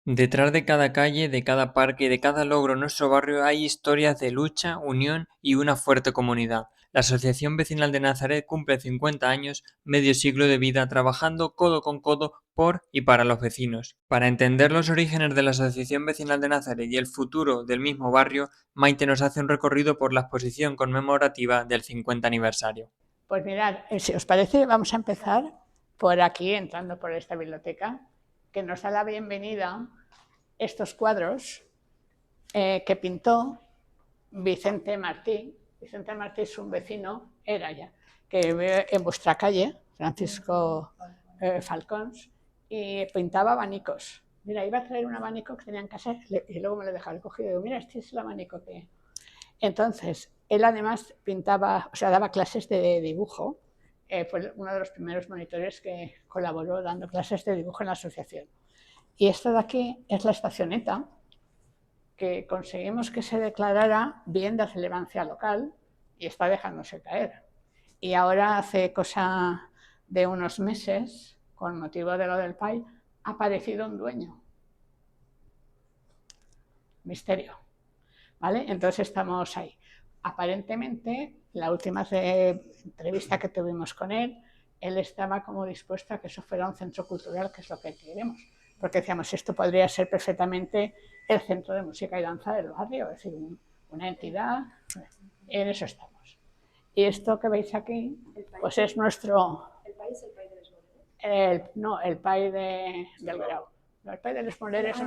Detrás de cada calle, de cada parque y de cada logro en nuestro barrio hay historias de lucha, unión y una fuerte comunidad. La Asociación Vecinal de Nazaret cumple 50 años, medio siglo de vida trabajando codo con codo por y para los vecinos. Para entender los orígenes de la Asociación Vecinal de Nazaret y el futuro del mismo barrio, Maite nos hace un recorrido por la exposición conmemorativa del 50 aniversario. Pues mirad, si os parece, vamos a empezar por aquí, entrando por esta biblioteca, que nos da la bienvenida estos cuadros que pintó Vicente Martí. Vicente Martí es un vecino, era ya, que vive en vuestra calle, Francisco Falcons, y pintaba abanicos. Mira, iba a traer un abanico que tenía en casa y luego me lo dejaba cogido. Y digo, mira, este es el abanico que... Entonces, él además pintaba, o sea, daba clases de dibujo. Fue uno de los primeros monitores que colaboró dando clases de dibujo en la asociación. Y esta de aquí es la estacioneta, que conseguimos que se declarara bien de relevancia local y está dejándose caer. Y ahora hace cosa de unos meses, con motivo de lo del PAI, ha aparecido un dueño. Misterio. ¿Vale? Entonces estamos ahí. Aparentemente, la última entrevista que tuvimos con él estaba como dispuesto a que eso fuera un centro cultural, que es lo que queremos. Porque decíamos, esto podría ser perfectamente el centro de música y danza del barrio, es decir, una entidad, en eso estamos. Y esto que veis aquí, pues es nuestro... ¿El país, el país de los No, el PAI del Grau. No, el PAI de los Moreres,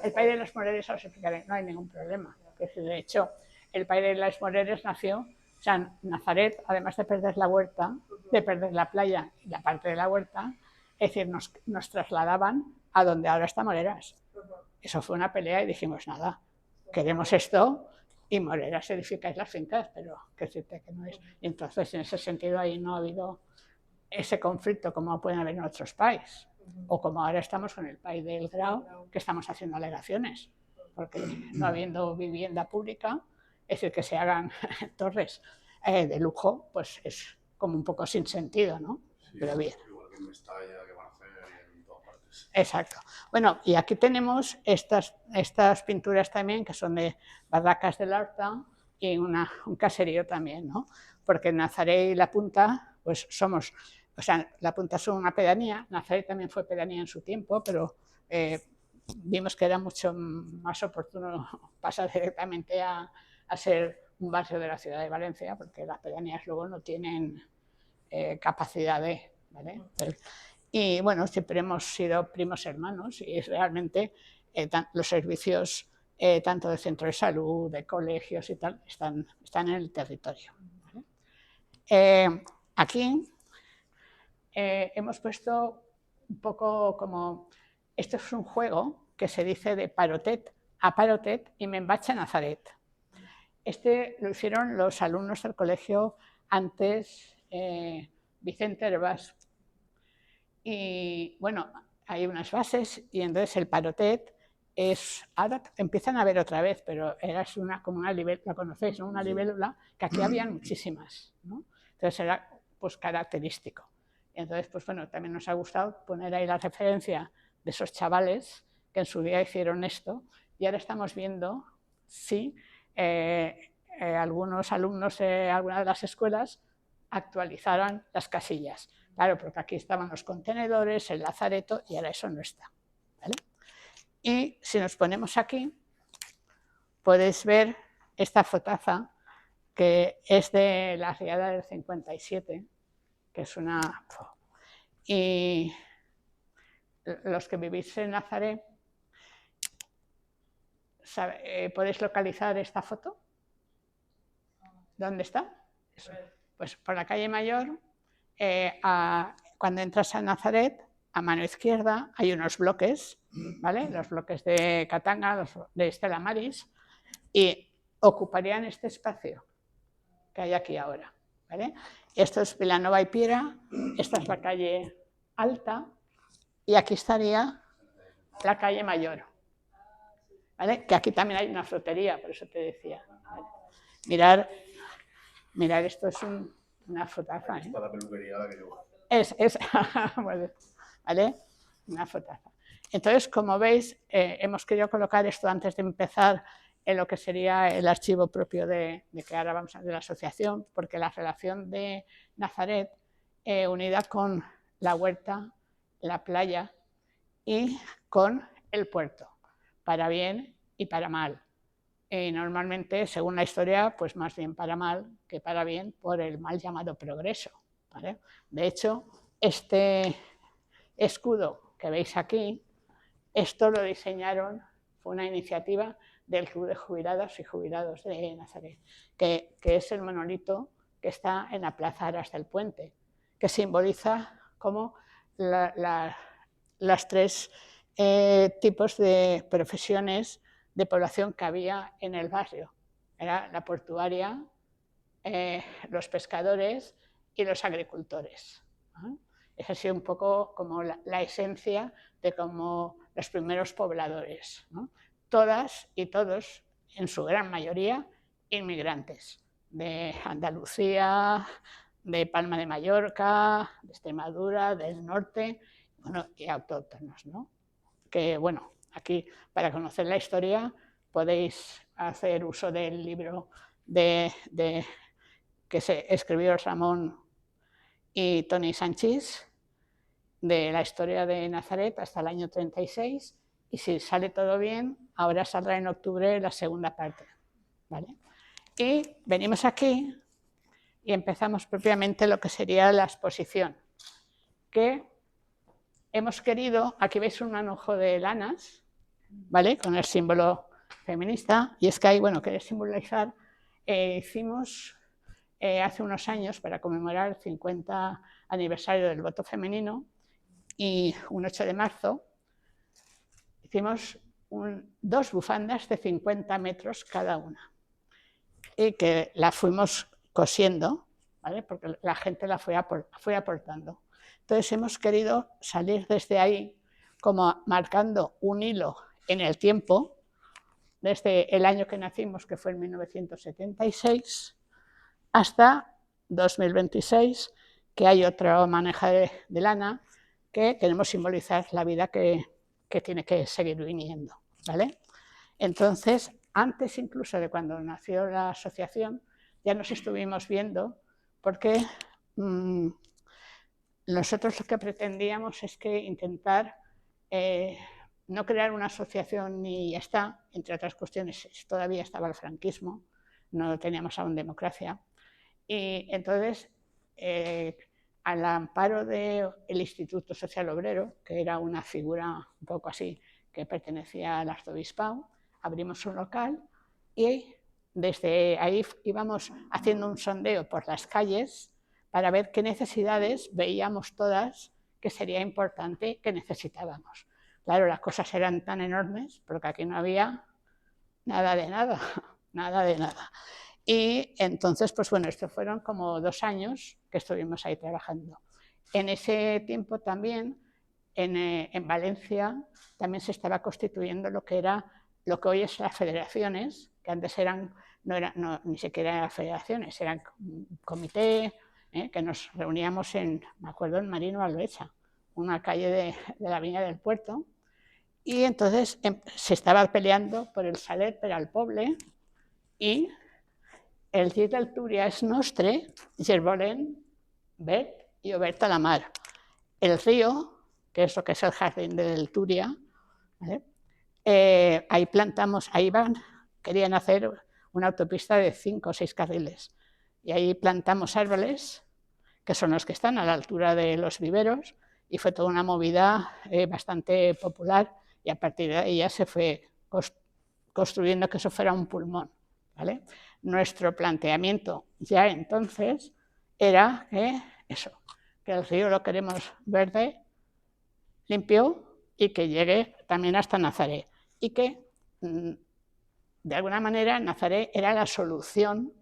el PAI de los Moreres os explicaré, no hay ningún problema. De hecho, el PAI de los Moreres nació, o sea, Nazaret, además de perder la huerta, de perder la playa y la parte de la huerta, es decir, nos trasladaban a donde ahora está Moreras. Eso fue una pelea y dijimos, nada, queremos esto y Moreras edificáis las fincas, pero que decirte que no es. Y entonces, en ese sentido, ahí no ha habido ese conflicto como pueden haber en otros países, o como ahora estamos con el país del Grau, que estamos haciendo alegaciones, porque no habiendo vivienda pública, es decir, que se hagan torres de lujo, pues es como un poco sin sentido, ¿no? Sí, pero bien. Igual que en Mestalla, que van a hacer en todas partes. Exacto. Bueno, y aquí tenemos estas pinturas también, que son de Barracas del Horta y un caserío también, ¿no? Porque Nazaret y La Punta, pues somos, o sea, La Punta es una pedanía, Nazaret también fue pedanía en su tiempo, pero vimos que era mucho más oportuno pasar directamente a ser un barrio de la ciudad de Valencia, porque las pedanías luego no tienen capacidad de, ¿vale? Y bueno, siempre hemos sido primos hermanos y realmente los servicios tanto de centro de salud, de colegios y tal, están en el territorio. ¿Vale? Aquí hemos puesto un poco como, esto es un juego que se dice de parotet a parotet y me embacha Nazaret. Este lo hicieron los alumnos del colegio antes, Vicente Herbás. Y bueno, hay unas bases y entonces el parotet es, ahora empiezan a ver otra vez, pero era como una libélula, la conocéis, ¿no? Una libélula, que aquí habían muchísimas, ¿no? Entonces era pues característico. Y entonces, pues bueno, también nos ha gustado poner ahí la referencia de esos chavales que en su día hicieron esto y ahora estamos viendo si algunos alumnos de alguna de las escuelas actualizaran las casillas. Claro, porque aquí estaban los contenedores, el lazareto, y ahora eso no está. ¿Vale? Y si nos ponemos aquí, podéis ver esta fotaza que es de la riada del 57, que es una... Y los que vivís en Nazaret, ¿podéis localizar esta foto? ¿Dónde está? Eso. Pues por la calle Mayor, cuando entras a Nazaret, a mano izquierda hay unos bloques, ¿vale? Los bloques de Katanga, de Estela Maris, y ocuparían este espacio que hay aquí ahora, ¿vale? Esto es Vilanova y Piera, esta es la calle Alta, y aquí estaría la calle Mayor, ¿vale? Que aquí también hay una frutería, por eso te decía. ¿Vale? Mirar, esto es una fotaza. Está la peluquería la que yo. ¿Vale? Una fotaza. Entonces, como veis, hemos querido colocar esto antes de empezar en lo que sería el archivo propio de que ahora vamos a de la asociación, porque la relación de Nazaret, unida con la huerta, la playa y con el puerto, para bien y para mal. Normalmente, según la historia, pues más bien para mal que para bien, por el mal llamado progreso, ¿vale? De hecho, este escudo que veis aquí, esto lo diseñaron, fue una iniciativa del Club de Jubilados y Jubilados de Nazaret, que es el monolito que está en la Plaza Aras del Puente, que simboliza como los tres tipos de profesiones de población que había en el barrio. Era la portuaria, los pescadores y los agricultores. Esa ha sido un poco como la esencia de como los primeros pobladores, ¿no? Todas y todos, en su gran mayoría, inmigrantes de Andalucía, de Palma de Mallorca, de Extremadura, del norte, bueno, y autóctonos, ¿no? Que bueno, aquí para conocer la historia podéis hacer uso del libro que se escribió Ramón y Toni Sanchis, de la historia de Nazaret hasta el año 36, y si sale todo bien, ahora saldrá en octubre la segunda parte, ¿vale? Y venimos aquí y empezamos propiamente lo que sería la exposición, que hemos querido, aquí veis un manojo de lanas, ¿vale? Con el símbolo feminista, y es que ahí, bueno, quería simbolizar, hicimos hace unos años, para conmemorar el 50 aniversario del voto femenino, y un 8 de marzo, hicimos dos bufandas de 50 metros cada una, y que la fuimos cosiendo, ¿vale? Porque la gente la fue aportando. Entonces hemos querido salir desde ahí como marcando un hilo en el tiempo, desde el año que nacimos, que fue en 1976, hasta 2026, que hay otro manejo de lana, que queremos simbolizar la vida que tiene que seguir viniendo, ¿vale? Entonces, antes incluso de cuando nació la asociación, ya nos estuvimos viendo, porque nosotros lo que pretendíamos es que intentar no crear una asociación y ya está, entre otras cuestiones, todavía estaba el franquismo, no teníamos aún democracia, y entonces, al amparo del Instituto Social Obrero, que era una figura un poco así, que pertenecía al arzobispado, abrimos un local y desde ahí íbamos haciendo un sondeo por las calles para ver qué necesidades veíamos todas que sería importante que necesitábamos. Claro, las cosas eran tan enormes porque aquí no había nada de nada, nada de nada. Y entonces, pues bueno, estos fueron como 2 años que estuvimos ahí trabajando. En ese tiempo también, en Valencia, también se estaba constituyendo lo que hoy es las federaciones, que antes ni siquiera eran federaciones, eran comité, que nos reuníamos me acuerdo, en Marino Albecha, una calle de la Viña del Puerto, y entonces se estaba peleando por el Saler per al Poble, y el llit del Túria és nostre, i el volem verd i obert a la mar. El río, que es lo que es el jardín del Túria, ¿vale? Ahí querían hacer una autopista de 5 o 6 carriles, y ahí plantamos árboles, que son los que están a la altura de los viveros, y fue toda una movida bastante popular, y a partir de ahí ya se fue construyendo que eso fuera un pulmón, ¿vale? Nuestro planteamiento ya entonces era que el río lo queremos verde, limpio, y que llegue también hasta Nazaret, y que de alguna manera Nazaret era la solución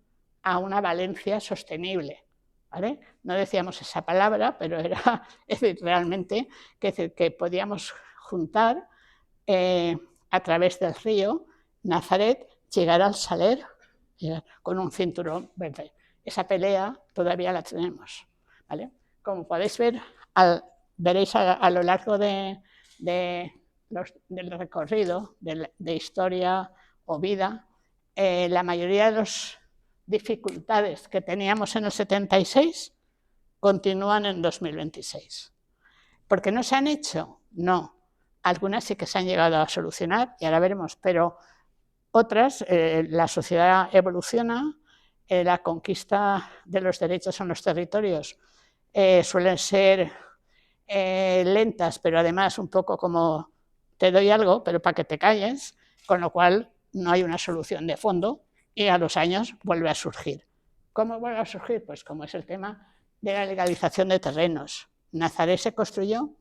a una Valencia sostenible, ¿vale? No decíamos esa palabra, pero era realmente que podíamos juntar a través del río Nazaret, llegar al Saler con un cinturón verde. Esa pelea todavía la tenemos, ¿vale? Como podéis ver, veréis a lo largo de del recorrido de historia o vida, la mayoría de las dificultades que teníamos en el 76 continúan en 2026. ¿Por qué no se han hecho? No. Algunas sí que se han llegado a solucionar y ahora veremos, pero otras, la sociedad evoluciona, la conquista de los derechos en los territorios suelen ser lentas, pero además un poco como te doy algo, pero para que te calles, con lo cual no hay una solución de fondo y a los años vuelve a surgir. ¿Cómo vuelve a surgir? Pues como es el tema de la legalización de terrenos. Nazaret se construyó.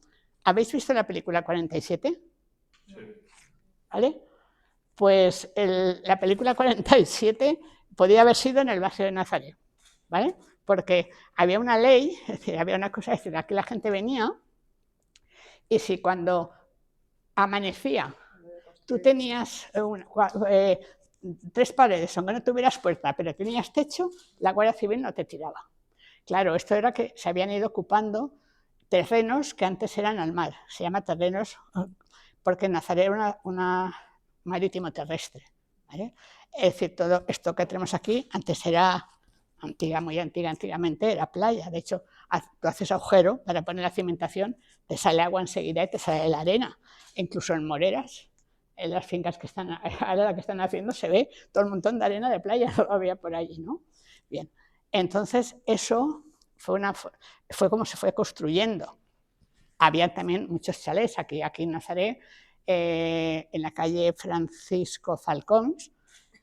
¿Habéis visto la película 47? Sí. ¿Vale? Pues la película 47 podía haber sido en el barrio de Nazaret, ¿vale? Porque había una ley, es decir, había una cosa, es decir, aquí la gente venía y si cuando amanecía tú tenías 3 paredes, aunque no tuvieras puerta, pero tenías techo, la Guardia Civil no te tiraba. Claro, esto era que se habían ido ocupando terrenos que antes eran al mar. Se llama terrenos porque Nazaret era una marítimo terrestre, ¿vale? Es decir, todo esto que tenemos aquí antes era muy antiguamente era playa. De hecho, tú haces agujero para poner la cimentación, te sale agua enseguida y te sale la arena. Incluso en Moreras, en las fincas que están ahora la que están haciendo, se ve todo el montón de arena de playa todavía por allí, ¿no? Bien, entonces eso fue como se fue construyendo. Había también muchos chalés aquí en Nazaret, en la calle Francisco Falcons,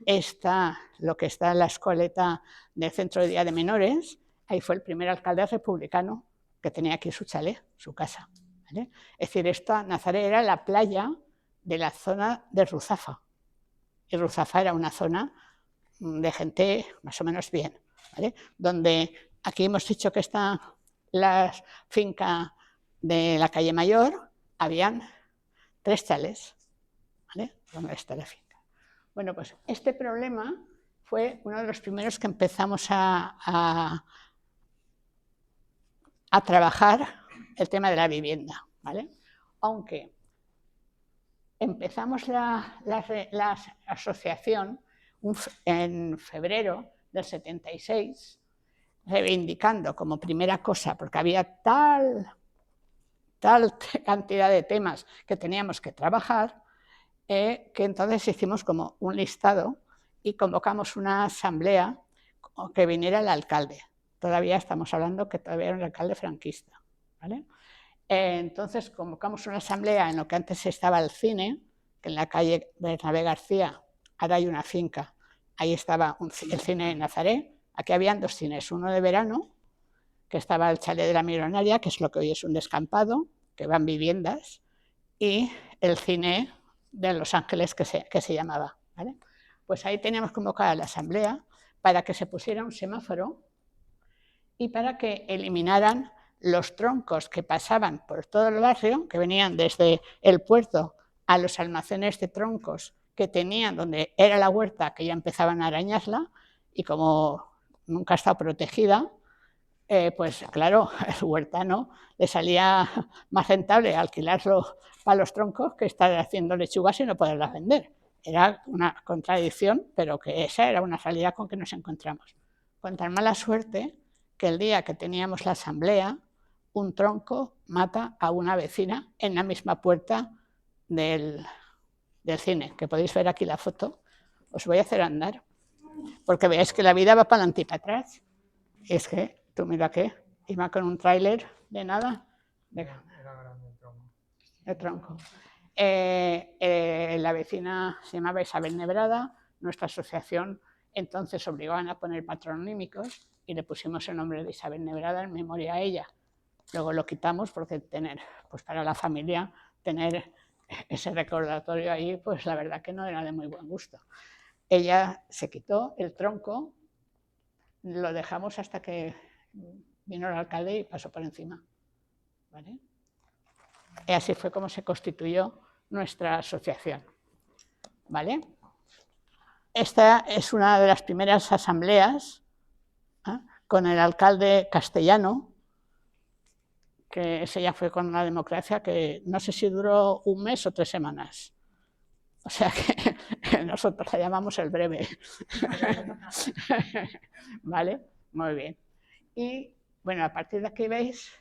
está lo que está en la escoleta del Centro de Día de Menores, ahí fue el primer alcalde republicano que tenía aquí su chalet, su casa, ¿vale? Es decir, Nazaret era la playa de la zona de Ruzafa, y Ruzafa era una zona de gente más o menos bien, ¿vale? Donde aquí hemos dicho que está la finca de la calle Mayor, habían 3 chalés, ¿vale? ¿Dónde está la finca? Bueno, pues este problema fue uno de los primeros que empezamos a trabajar el tema de la vivienda, ¿vale? Aunque empezamos la asociación en febrero del 76, reivindicando como primera cosa, porque había tal cantidad de temas que teníamos que trabajar, que entonces hicimos como un listado y convocamos una asamblea que viniera el alcalde. Todavía estamos hablando que todavía era un alcalde franquista, ¿vale? Entonces convocamos una asamblea en lo que antes estaba el cine, que en la calle Bernabé García, ahora hay una finca, ahí estaba el cine de Nazaret. Aquí habían 2 cines, uno de verano, que estaba el chalet de la Millonaria, que es lo que hoy es un descampado, que van viviendas, y el cine de Los Ángeles que se llamaba, ¿vale? Pues ahí teníamos convocada la asamblea para que se pusiera un semáforo y para que eliminaran los troncos que pasaban por todo el barrio, que venían desde el puerto a los almacenes de troncos que tenían donde era la huerta, que ya empezaban a arañarla, y como nunca ha estado protegida, pues claro, el huertano le salía más rentable alquilarlo para los troncos que estar haciendo lechugas y no poderlas vender. Era una contradicción, pero que esa era una realidad con que nos encontramos. Con tan mala suerte que el día que teníamos la asamblea, un tronco mata a una vecina en la misma puerta del cine, que podéis ver aquí la foto. Os voy a hacer andar, porque veáis que la vida va para adelante y para atrás. Es que, tú mira que iba con un tráiler de nada. Era grande el tronco. La vecina se llamaba Isabel Nebrada, nuestra asociación entonces obligaban a poner patronímicos y le pusimos el nombre de Isabel Nebrada en memoria a ella. Luego lo quitamos porque pues para la familia, tener ese recordatorio ahí, pues la verdad que no era de muy buen gusto. Ella se quitó el tronco, lo dejamos hasta que vino el alcalde y pasó por encima, ¿vale? Y así fue como se constituyó nuestra asociación, ¿vale? Esta es una de las primeras asambleas, ¿eh?, con el alcalde castellano, que ese ya fue con la democracia, que no sé si duró un mes o 3 semanas. O sea que nosotros la llamamos el breve. ¿Vale? Muy bien. Y bueno, a partir de aquí veis,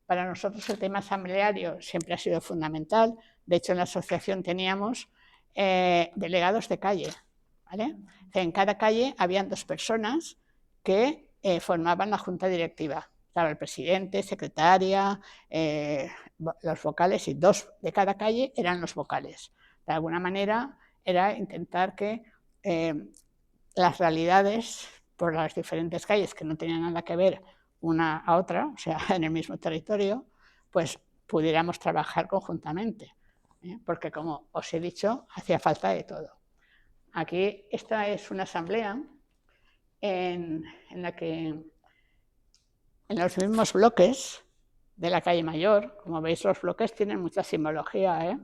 para nosotros el tema asambleario siempre ha sido fundamental. De hecho, en la asociación teníamos delegados de calle. ¿Vale? En cada calle habían 2 personas que formaban la junta directiva. Claro, el presidente, secretaria, los vocales, y 2 de cada calle eran los vocales. De alguna manera era intentar que las realidades por las diferentes calles que no tenían nada que ver una a otra, o sea, en el mismo territorio, pues pudiéramos trabajar conjuntamente, porque como os he dicho, hacía falta de todo. Aquí esta es una asamblea en la que en los mismos bloques de la calle Mayor, como veis los bloques tienen mucha simbología,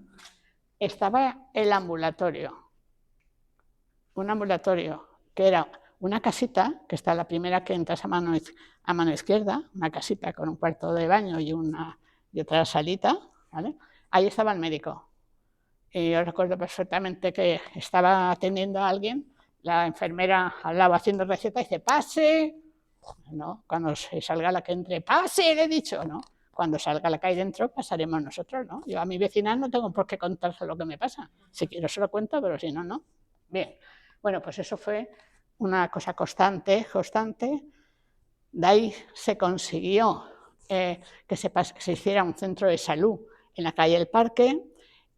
estaba el ambulatorio, un ambulatorio que era una casita, que está la primera que entras a mano izquierda, una casita con un cuarto de baño y otra salita, ¿vale? Ahí estaba el médico. Y yo recuerdo perfectamente que estaba atendiendo a alguien, la enfermera al lado haciendo receta y dice, pase, ¿no? Cuando se salga la que entre, pase, le he dicho, ¿no? Cuando salga la que hay dentro, pasaremos nosotros, ¿no? Yo a mi vecina no tengo por qué contarse lo que me pasa. Si quiero se lo cuento, pero si no, no. Bien, bueno, pues eso fue una cosa constante. De ahí se consiguió que se hiciera un centro de salud en la calle El Parque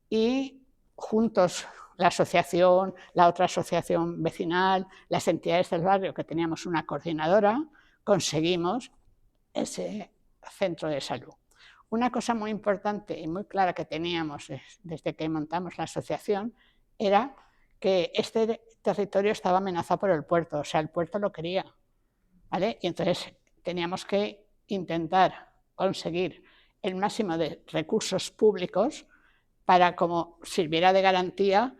y juntos la asociación, la otra asociación vecinal, las entidades del barrio, que teníamos una coordinadora, conseguimos ese centro de salud. Una cosa muy importante y muy clara que teníamos desde que montamos la asociación era que este territorio estaba amenazado por el puerto, o sea, el puerto lo quería, ¿vale? Y entonces teníamos que intentar conseguir el máximo de recursos públicos para, como sirviera de garantía,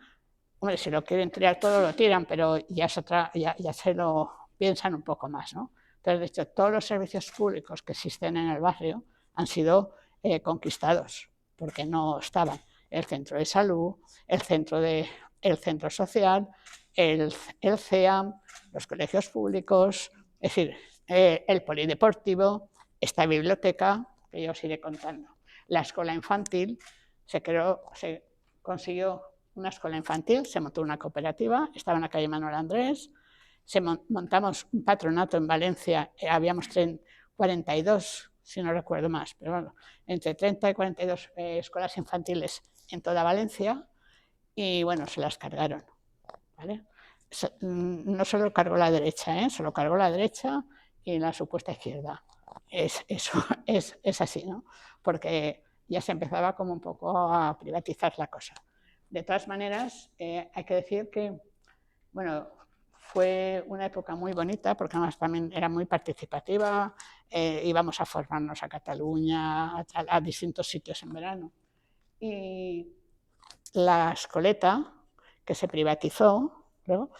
hombre, si lo quieren tirar todo lo tiran, pero ya se lo piensan un poco más, ¿no? Entonces, de hecho, todos los servicios públicos que existen en el barrio han sido conquistados, porque no estaban. El centro de salud, el centro social, el CEAM, los colegios públicos, es decir, el polideportivo, esta biblioteca, que yo os iré contando. La escuela infantil, se consiguió una escuela infantil, se montó una cooperativa, estaba en la calle Manuel Andrés, montamos un patronato en Valencia, habíamos 42, si no recuerdo más, pero bueno, entre 30 y 42 escuelas infantiles en toda Valencia, y bueno, se las cargaron, ¿vale? No se lo cargó la derecha, se lo cargó la derecha y la supuesta izquierda. Eso es así, ¿no? Porque ya se empezaba como un poco a privatizar la cosa. De todas maneras, hay que decir que, bueno, fue una época muy bonita, porque además también era muy participativa, íbamos a formarnos a Cataluña, a distintos sitios en verano. Y la escoleta, que se privatizó, ¿no?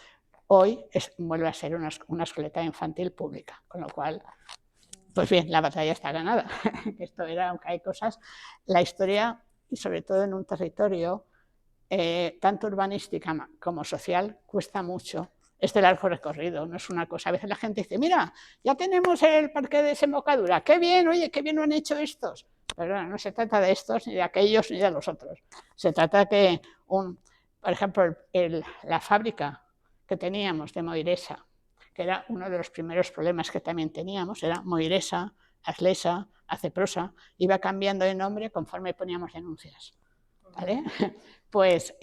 Hoy vuelve a ser una escoleta infantil pública, con lo cual, pues bien, la batalla está ganada. Esto era, aunque hay cosas, la historia, y sobre todo en un territorio tanto urbanística como social, cuesta mucho. Es de largo recorrido, no es una cosa. A veces la gente dice, mira, ya tenemos el parque de desembocadura, qué bien, oye, qué bien lo han hecho estos. Pero no se trata de estos, ni de aquellos, ni de los otros. Se trata que, por ejemplo, la fábrica que teníamos de Moiresa, que era uno de los primeros problemas que también teníamos, era Moiresa, Aslesa, Aceprosa, iba cambiando de nombre conforme poníamos denuncias, ¿vale? Pues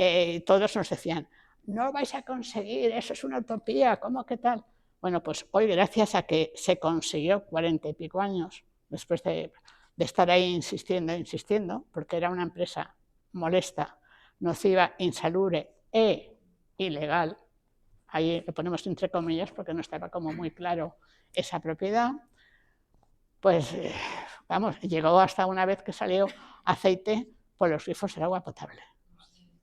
todos nos decían, no vais a conseguir, eso es una utopía, ¿cómo que tal? Bueno, pues hoy, gracias a que se consiguió 40 y pico años, después de estar ahí insistiendo, porque era una empresa molesta, nociva, insalubre e ilegal, ahí lo ponemos entre comillas porque no estaba como muy claro esa propiedad, pues vamos, llegó hasta una vez que salió aceite por los grifos del agua potable.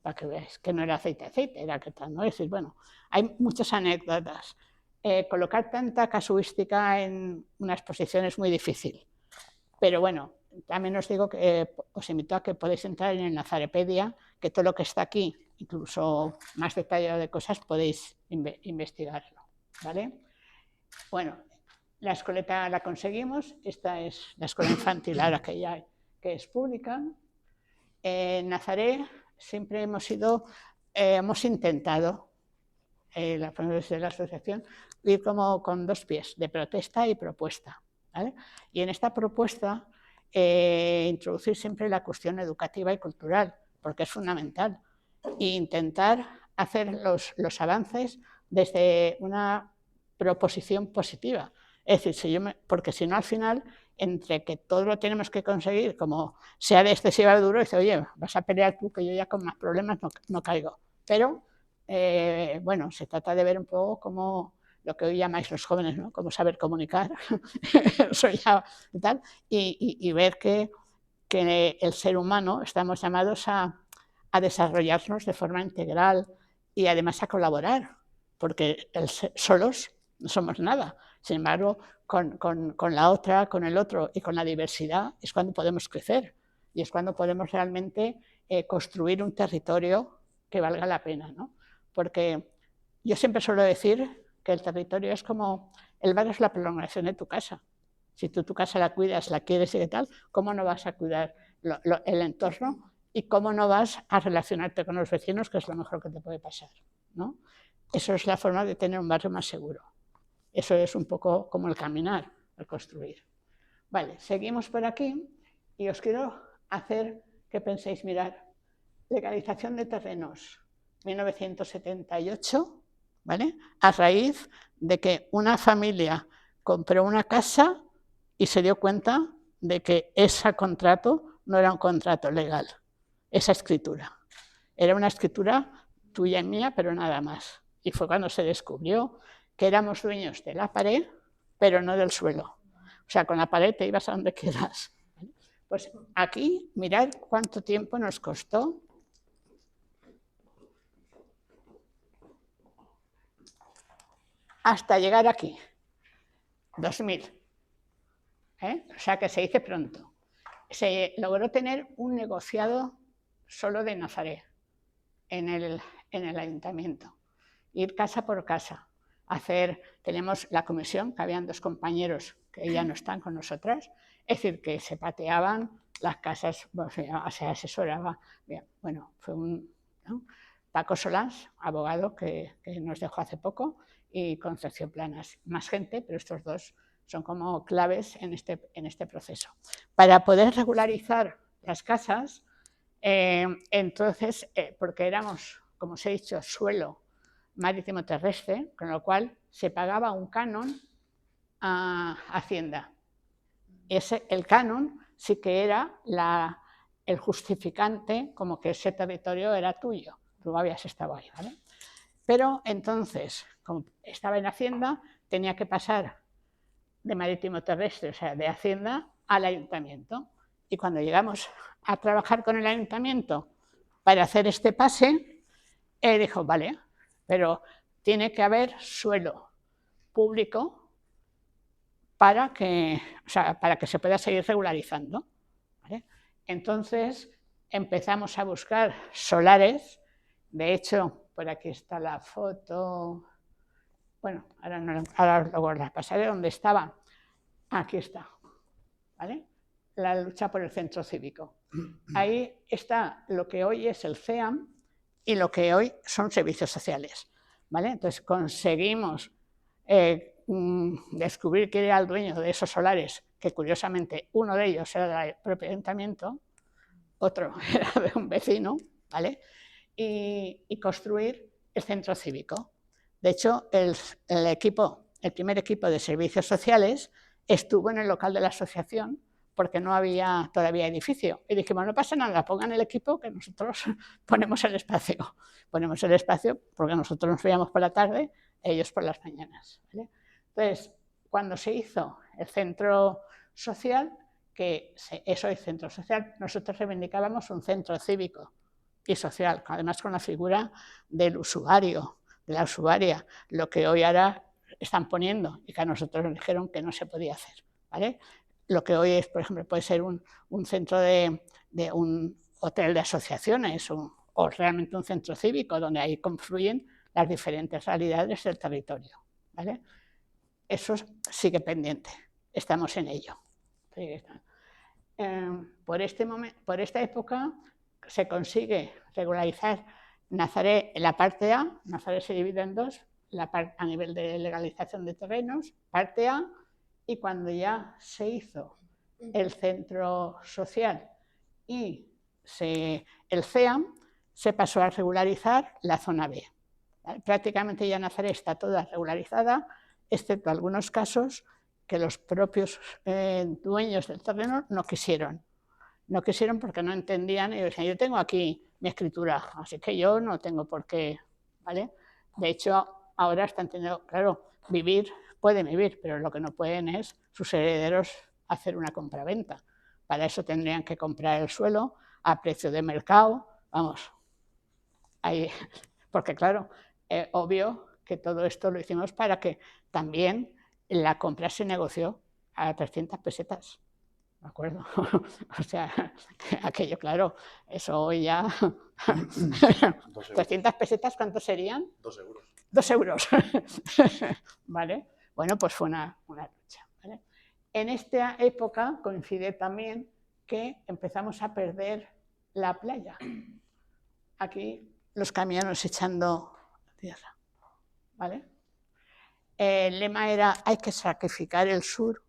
Para que veáis que no era aceite, era que tal, ¿no? Es decir, bueno, hay muchas anécdotas. Colocar tanta casuística en una exposición es muy difícil, Pero bueno, también os digo que os invito a que podéis entrar en el Nazarepedia, que todo lo que está aquí, incluso más detallado de cosas, podéis investigarlo, ¿vale? Bueno, la escoleta la conseguimos, esta es la escuela infantil ahora que ya que es pública. En Nazaret siempre hemos intentado, desde la asociación, ir como con dos pies, de protesta y propuesta, ¿vale? Y en esta propuesta introducir siempre la cuestión educativa y cultural, porque es fundamental, e intentar hacer los avances desde una proposición positiva. Es decir, porque si no al final, entre que todo lo tenemos que conseguir, como sea de excesiva duro, dice, oye, vas a pelear tú, que yo ya con más problemas no caigo. Pero, bueno, se trata de ver un poco cómo lo que hoy llamáis los jóvenes, ¿no? Cómo saber comunicar, eso ya, y tal, y ver que el ser humano estamos llamados a desarrollarnos de forma integral y además a colaborar, porque solos no somos nada. Sin embargo, con la otra, con el otro y con la diversidad es cuando podemos crecer y es cuando podemos realmente construir un territorio que valga la pena, ¿no? Porque yo siempre suelo decir que el territorio es como, el barrio es la prolongación de tu casa. Si tú tu casa la cuidas, la quieres y qué tal, ¿cómo no vas a cuidar el entorno? ¿Y cómo no vas a relacionarte con los vecinos, que es lo mejor que te puede pasar, ¿no? Eso es la forma de tener un barrio más seguro. Eso es un poco como el caminar, el construir. Vale, seguimos por aquí y os quiero hacer que penséis, mirar, legalización de terrenos, 1978, ¿vale? A raíz de que una familia compró una casa y se dio cuenta de que ese contrato no era un contrato legal, esa escritura. Era una escritura tuya y mía, pero nada más. Y fue cuando se descubrió que éramos dueños de la pared, pero no del suelo. O sea, con la pared te ibas a donde quieras. Pues aquí, mirad cuánto tiempo nos costó hasta llegar aquí, 2000. O sea, que se dice pronto. Se logró tener un negociado solo de Nazaret en el ayuntamiento, ir casa por casa, tenemos la comisión, que habían 2 compañeros que ya no están con nosotras, es decir, que se pateaban las casas, se asesoraba. Bien, bueno, fue ¿no? Paco Solans, abogado que nos dejó hace poco, y Concepción Planas, más gente, pero estos 2 son como claves en este proceso. Para poder regularizar las casas, entonces, porque éramos, como os he dicho, suelo marítimo terrestre, con lo cual se pagaba un canon a Hacienda. El canon sí que era el justificante como que ese territorio era tuyo, tú habías estado ahí, ¿vale? Pero entonces, como estaba en Hacienda, tenía que pasar de marítimo terrestre, o sea, de Hacienda al ayuntamiento. Y cuando llegamos a trabajar con el ayuntamiento para hacer este pase, dijo, vale, pero tiene que haber suelo público para que se pueda seguir regularizando, ¿vale? Entonces empezamos a buscar solares. De hecho, por aquí está la foto. Bueno, ahora luego la pasaré donde estaba. Aquí está, ¿vale? La lucha por el centro cívico. Ahí está lo que hoy es el CEAM y lo que hoy son servicios sociales, ¿vale? Entonces conseguimos descubrir quién era el dueño de esos solares, que curiosamente uno de ellos era del propio ayuntamiento, otro era de un vecino, ¿vale? Y construir el centro cívico. De hecho, el primer equipo de servicios sociales estuvo en el local de la asociación porque no había todavía edificio. Y dijimos, no pasa nada, pongan el equipo que nosotros ponemos el espacio. Ponemos el espacio porque nosotros nos veíamos por la tarde, ellos por las mañanas, ¿vale? Entonces, cuando se hizo el centro social, eso es centro social, nosotros reivindicábamos un centro cívico y social, además con la figura del usuario, de la usuaria, lo que hoy ahora están poniendo y que a nosotros nos dijeron que no se podía hacer, ¿vale? lo que hoy es, por ejemplo, puede ser un centro de un hotel de asociaciones o realmente un centro cívico donde ahí confluyen las diferentes realidades del territorio, ¿vale? Eso sigue pendiente, estamos en ello. Por esta época se consigue regularizar Nazaret en la parte A. Nazaret se divide en dos, a nivel de legalización de terrenos, parte A, y cuando ya se hizo el centro social y el CEAM, se pasó a regularizar la zona B. Prácticamente ya Nazaret está toda regularizada, excepto algunos casos que los propios dueños del terreno no quisieron. No quisieron porque no entendían y decían, yo tengo aquí mi escritura, así que yo no tengo por qué, ¿vale? De hecho, ahora están teniendo, claro, pueden vivir, pero lo que no pueden es sus herederos hacer una compraventa. Para eso tendrían que comprar el suelo a precio de mercado, vamos, ahí, porque claro, obvio que todo esto lo hicimos para que también la compra se negoció a 300 pesetas, ¿de acuerdo? O sea, aquello, claro, eso hoy ya... 300 pesetas, ¿cuántos serían? 2 euros. 2 euros, ¿vale? Bueno, pues fue una lucha, ¿vale? En esta época coincide también que empezamos a perder la playa. Aquí los camiones echando tierra, ¿vale? El lema era, hay que sacrificar el sur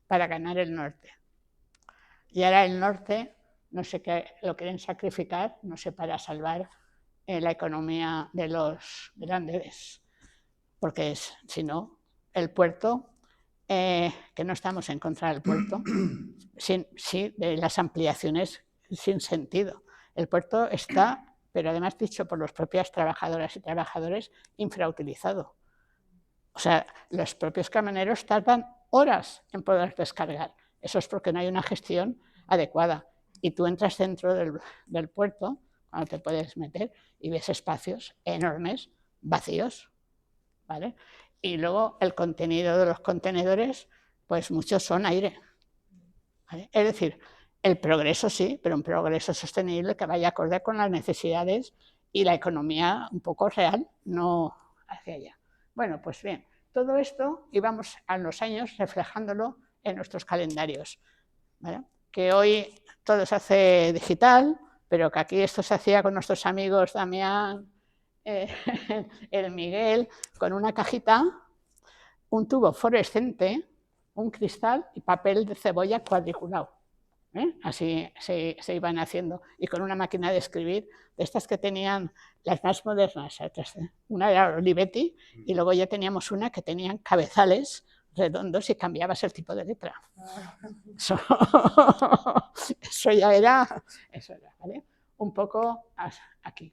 para ganar el norte. Y ahora el norte, no sé qué, lo quieren sacrificar, no sé, para salvar la economía de los grandes, porque si no, el puerto, que no estamos en contra del puerto, sí, de las ampliaciones sin sentido. El puerto está, pero además dicho por las propias trabajadoras y trabajadores, infrautilizado. O sea, los propios camioneros tardan horas en poder descargar. Eso es porque no hay una gestión adecuada. Y tú entras dentro del puerto, cuando te puedes meter, y ves espacios enormes, vacíos, ¿vale? Y luego el contenido de los contenedores, pues muchos son aire, ¿vale? Es decir, el progreso sí, pero un progreso sostenible que vaya acorde con las necesidades y la economía un poco real, no hacia allá. Bueno, pues bien, todo esto íbamos a los años reflejándolo en nuestros calendarios, ¿vale? Que hoy todo se hace digital, pero que aquí esto se hacía con nuestros amigos Damián, el Miguel, con una cajita, un tubo fluorescente, un cristal y papel de cebolla cuadriculado. Así se iban haciendo, y con una máquina de escribir, de estas que tenían las más modernas, una era Olivetti, y luego ya teníamos una que tenían cabezales redondos y cambiabas el tipo de letra. Eso ya era, ¿vale? Un poco aquí.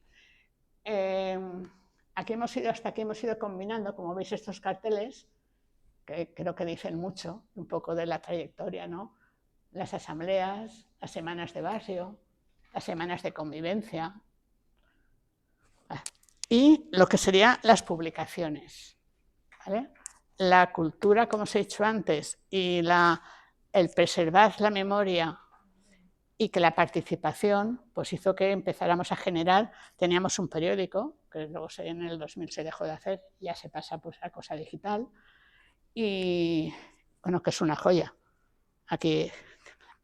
Hasta aquí hemos ido combinando, como veis, estos carteles, que creo que dicen mucho, un poco de la trayectoria, ¿no? Las asambleas, las semanas de barrio, las semanas de convivencia y lo que serían las publicaciones, ¿vale? La cultura, como os he dicho antes, y el preservar la memoria y que la participación pues hizo que empezáramos a generar, teníamos un periódico, que luego en el 2000 se dejó de hacer, ya se pasa pues a cosa digital, y bueno, que es una joya. Aquí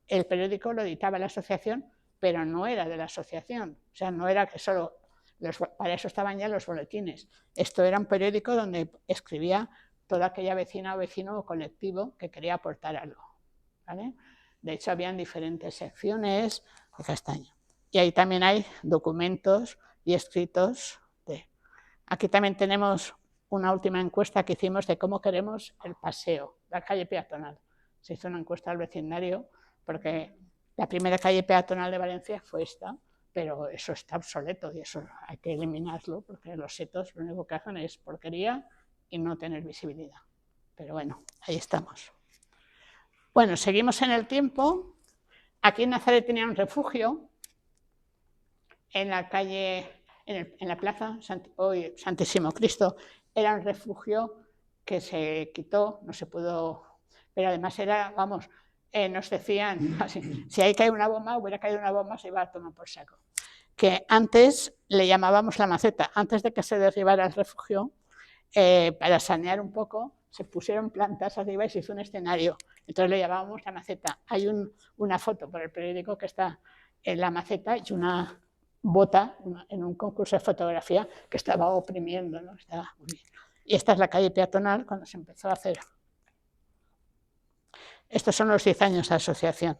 el periódico lo editaba la asociación, pero no era de la asociación, o sea, no era que solo, para eso estaban ya los boletines. Esto era un periódico donde escribía toda aquella vecina o vecino o colectivo que quería aportar algo, ¿vale? De hecho, habían diferentes secciones de castaño. Y ahí también hay documentos y escritos. Aquí también tenemos una última encuesta que hicimos de cómo queremos el paseo, la calle peatonal. Se hizo una encuesta al vecindario porque la primera calle peatonal de Valencia fue esta, pero eso está obsoleto y eso hay que eliminarlo porque los setos lo único que hacen es porquería y no tener visibilidad. Pero bueno, ahí estamos. Bueno, seguimos en el tiempo. Aquí en Nazaret tenía un refugio en la calle, en la plaza hoy Santísimo Cristo. Era un refugio que se quitó, no se pudo, pero además era, vamos, nos decían, así, si ahí cae una bomba, hubiera caído una bomba, se iba a tomar por saco. Que antes le llamábamos la maceta, antes de que se derribara el refugio, para sanear un poco, se pusieron plantas arriba y se hizo un escenario. Entonces le llamábamos la maceta. Hay una foto por el periódico que está en la maceta y una bota en un concurso de fotografía que estaba oprimiendo, ¿no? Estaba muy bien. Y esta es la calle peatonal cuando se empezó a hacer. Estos son los 10 años de asociación.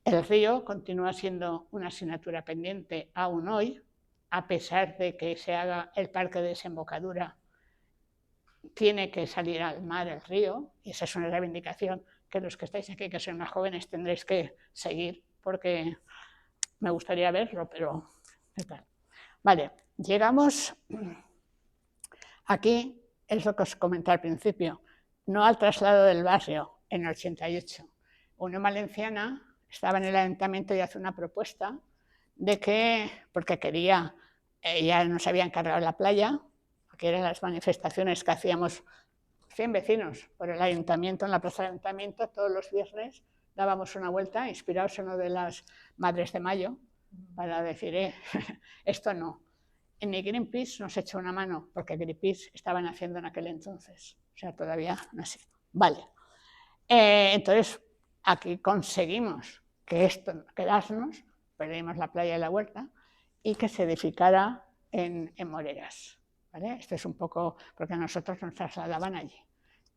El río continúa siendo una asignatura pendiente aún hoy, a pesar de que se haga el parque de desembocadura, tiene que salir al mar el río, y esa es una reivindicación que los que estáis aquí, que sois más jóvenes, tendréis que seguir, porque me gustaría verlo, pero ¿qué tal? Vale, llegamos aquí, es lo que os comenté al principio, no al traslado del barrio en el 88. Unión Valenciana estaba en el ayuntamiento y hace una propuesta de que, porque quería, ya nos habían cargado la playa, que eran las manifestaciones que hacíamos 100 vecinos por el ayuntamiento, en la plaza del ayuntamiento, todos los viernes dábamos una vuelta, inspirados en lo de las Madres de Mayo, para decir, esto no. Ni Greenpeace nos echó una mano, porque Greenpeace estaban haciendo en aquel entonces, o sea, todavía no sé. Vale, entonces aquí conseguimos que esto quedarnos, perdimos la playa y la huerta, y que se edificara en Moreras. ¿Vale? Esto es un poco, porque a nosotros nos trasladaban allí.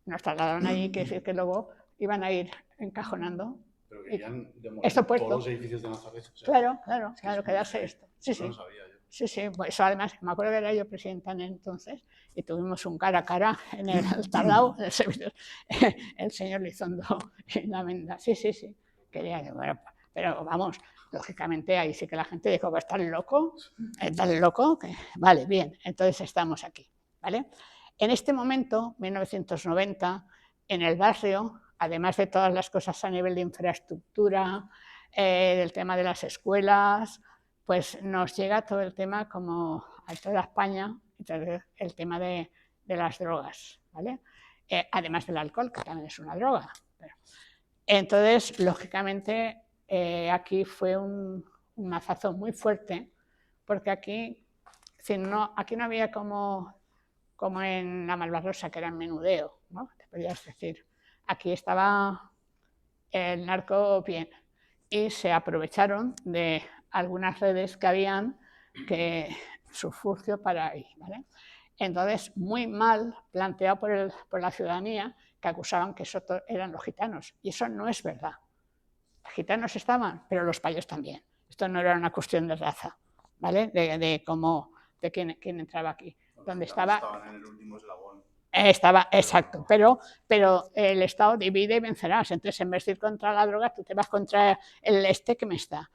Nos trasladaban allí, quiere decir que luego iban a ir encajonando. Pero querían demoler todos los edificios de Nazaret. O sea, claro, quedarse esto. Sí, no lo sabía yo. Sí, pues eso además, me acuerdo que era yo presidenta entonces y tuvimos un cara a cara en el tablao, el señor Lizondo y la Menda. Sí, quería, bueno, pero vamos, lógicamente ahí sí que la gente dijo, ¿estás loco? Que... Vale, bien, entonces estamos aquí, ¿vale? En este momento, 1990, en el barrio, además de todas las cosas a nivel de infraestructura, del tema de las escuelas, pues nos llega todo el tema como a toda España, el tema de las drogas, ¿vale? Además del alcohol, que también es una droga. Entonces, lógicamente, aquí fue un mazazo muy fuerte, porque aquí no había como en la Malvarrosa, que era en menudeo, ¿no? Te podrías decir. Aquí estaba el narco bien, y se aprovecharon de algunas redes que habían que subfugio para ahí, ¿vale? Entonces, muy mal planteado por la ciudadanía, que acusaban que eso eran los gitanos, y eso no es verdad. Los gitanos estaban, pero los payos también. Esto no era una cuestión de raza, ¿vale? De quién entraba aquí. Donde estaban en el último eslabón. Estaba, exacto, pero el Estado divide y vencerás. Entonces, en vez de ir contra la droga, tú te vas contra el que me está.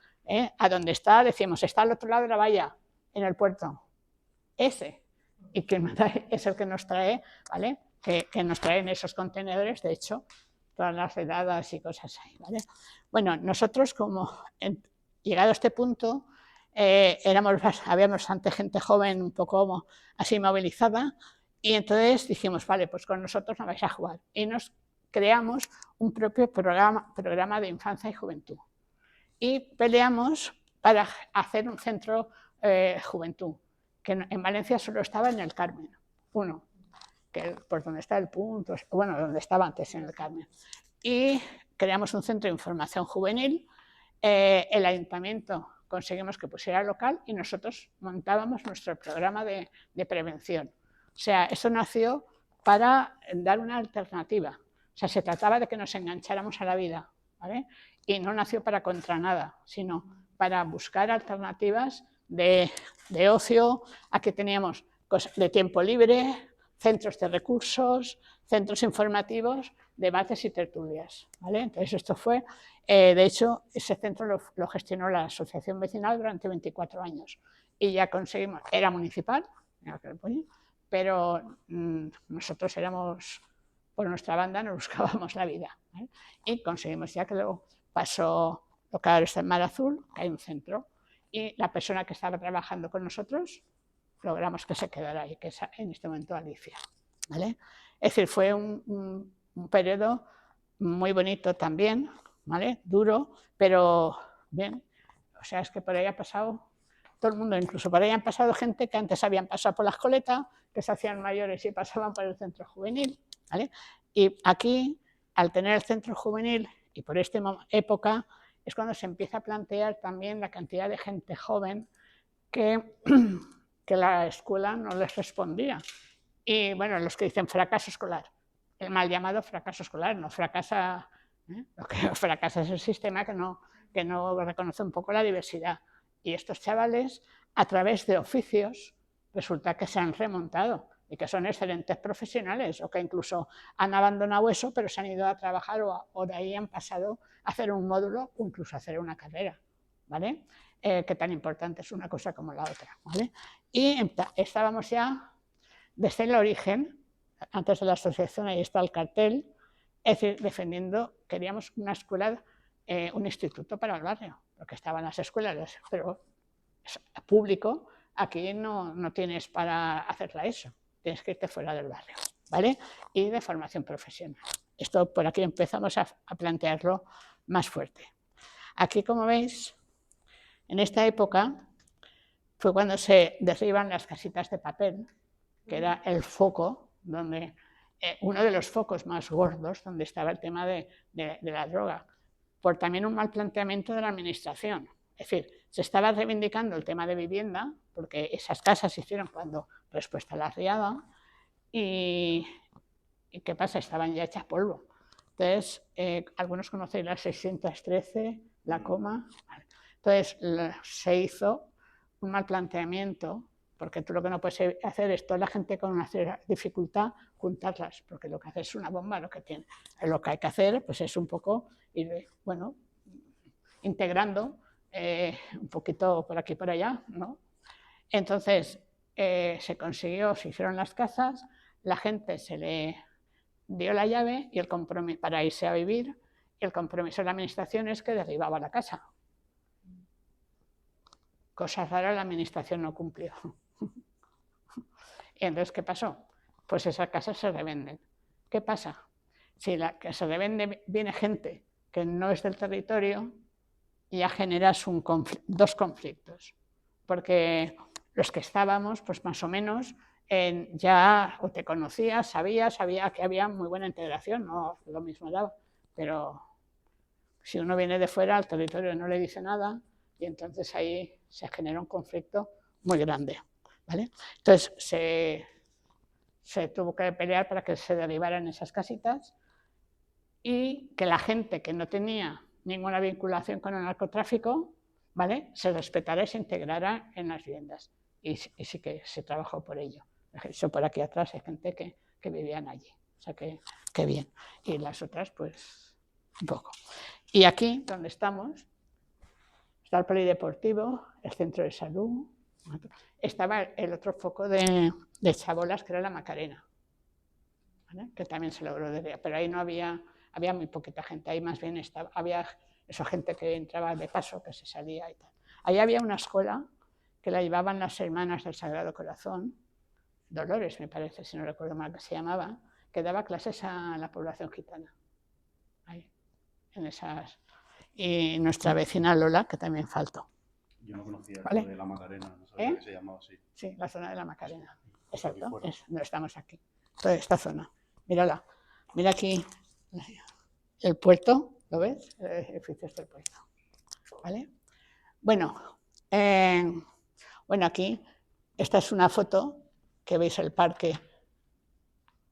A donde está, decimos, está al otro lado de la valla, en el puerto. Ese. Y que es el que nos trae, ¿vale? Que nos traen esos contenedores, de hecho, todas las redadas y cosas ahí, ¿vale? Bueno, nosotros, como llegado a este punto, habíamos bastante gente joven, un poco así movilizada. Y entonces dijimos, vale, pues con nosotros no vais a jugar. Y nos creamos un propio programa de infancia y juventud. Y peleamos para hacer un centro juventud, que en Valencia solo estaba en el Carmen, uno, que por donde está el punto, bueno, donde estaba antes en el Carmen. Y creamos un centro de información juvenil, el ayuntamiento conseguimos que pusiera local y nosotros montábamos nuestro programa de prevención. O sea, eso nació para dar una alternativa. O sea, se trataba de que nos engancháramos a la vida, ¿vale? Y no nació para contra nada, sino para buscar alternativas de ocio, a que teníamos cosas de tiempo libre, centros de recursos, centros informativos, debates y tertulias, ¿vale? Entonces esto fue, de hecho, ese centro lo gestionó la asociación vecinal durante 24 años y ya conseguimos, era municipal, pero nosotros éramos, por nuestra banda, nos buscábamos la vida, ¿vale? Y conseguimos ya que luego pasó lo que ahora está en Mar Azul, que hay un centro, y la persona que estaba trabajando con nosotros logramos que se quedara ahí, que es en este momento Alicia, ¿vale? Es decir, fue un periodo muy bonito también, ¿vale? Duro, pero bien. O sea, es que por ahí ha pasado todo el mundo, incluso por ahí han pasado gente que antes habían pasado por la escoleta, que se hacían mayores y pasaban por el centro juvenil, ¿vale? Y aquí, al tener el centro juvenil, y por esta época, es cuando se empieza a plantear también la cantidad de gente joven que la escuela no les respondía. Y bueno, los que dicen fracaso escolar, el mal llamado fracaso escolar, no fracasa, lo que fracasa es el sistema que no reconoce un poco la diversidad. Y estos chavales, a través de oficios, resulta que se han remontado y que son excelentes profesionales, o que incluso han abandonado eso, pero se han ido a trabajar, o de ahí han pasado a hacer un módulo o incluso a hacer una carrera, ¿vale? Que tan importante es una cosa como la otra, ¿vale? Y estábamos ya desde el origen, antes de la asociación, ahí está el cartel, es decir, defendiendo, queríamos una escuela, un instituto para el barrio, porque estaban las escuelas, pero público, aquí no tienes para hacerla eso, tienes que irte fuera del barrio, ¿vale? Y de formación profesional. Esto por aquí empezamos a plantearlo más fuerte. Aquí, como veis, en esta época fue cuando se derriban las casitas de papel, que era el foco, donde uno de los focos más gordos, donde estaba el tema de la droga, por también un mal planteamiento de la administración. Es decir, se estaba reivindicando el tema de vivienda, porque esas casas se hicieron cuando respuesta a la riada, y ¿qué pasa? Estaban ya hechas polvo. Entonces, algunos conocéis la 613, la coma. Vale. Entonces, se hizo un mal planteamiento, porque tú lo que no puedes hacer es toda la gente con una dificultad juntarlas, porque lo que haces es una bomba, lo que hay que hacer pues es un poco ir, bueno, integrando un poquito por aquí y por allá, ¿no? Entonces, se consiguió, se hicieron las casas, la gente se le dio la llave y el compromiso para irse a vivir, y el compromiso de la administración es que derribaba la casa. Cosa rara, la administración no cumplió. Y entonces, ¿qué pasó? Pues esas casas se revenden. ¿Qué pasa? Si la que se revende viene gente que no es del territorio, ya generas dos conflictos. Porque los que estábamos, pues más o menos, ya o te conocías, sabía que había muy buena integración, no lo mismo daba, pero si uno viene de fuera, al territorio no le dice nada, y entonces ahí se genera un conflicto muy grande, ¿vale? Entonces se tuvo que pelear para que se derivaran esas casitas y que la gente que no tenía ninguna vinculación con el narcotráfico, ¿vale?, se respetara y se integrara en las viviendas. Y sí que se trabajó por ello. Eso por aquí atrás hay gente que vivían allí. O sea que bien. Y las otras, pues, un poco. Y aquí, donde estamos, está el polideportivo, el centro de salud. Estaba el otro foco de chabolas, que era la Macarena, ¿vale?, que también se logró desde, pero ahí no había muy poquita gente, ahí más bien había esa gente que entraba de paso, que se salía y tal. Ahí había una escuela que la llevaban las hermanas del Sagrado Corazón, Dolores me parece, si no recuerdo mal que se llamaba, que daba clases a la población gitana. Ahí, en esas. Y nuestra vecina Lola, que también faltó. Yo no conocía, ¿vale?, de la Macarena, no sabía que se llamaba así. Sí, la zona de la Macarena. Exacto, no estamos aquí. Toda esta zona. Mírala. Mira aquí el puerto, ¿lo ves? Edificios del puerto. ¿Vale? Bueno, aquí, esta es una foto que veis el parque.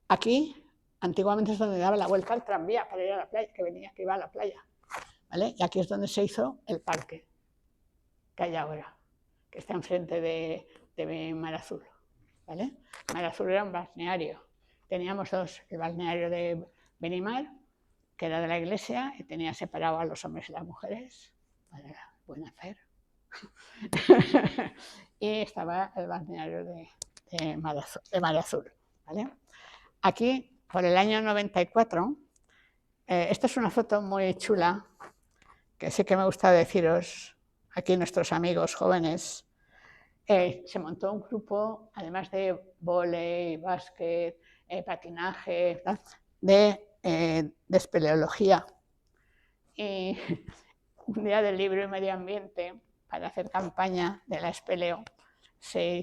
Aquí, antiguamente es donde daba la vuelta al tranvía para ir a la playa, que iba a la playa. ¿Vale? Y aquí es donde se hizo el parque que hay ahora, que está enfrente de Mar Azul. ¿Vale? Mar Azul era un balneario. Teníamos el balneario de Benimar, que era de la iglesia, y tenía separado a los hombres y las mujeres, para buen hacer. Y estaba el balneario de Mar Azul. ¿Vale? Aquí, por el año 94, esta es una foto muy chula, que sí que me gusta deciros, aquí nuestros amigos jóvenes, se montó un grupo, además de vóley, básquet, patinaje, de de espeleología. Y un día del libro y medio ambiente, para hacer campaña de la espeleo, se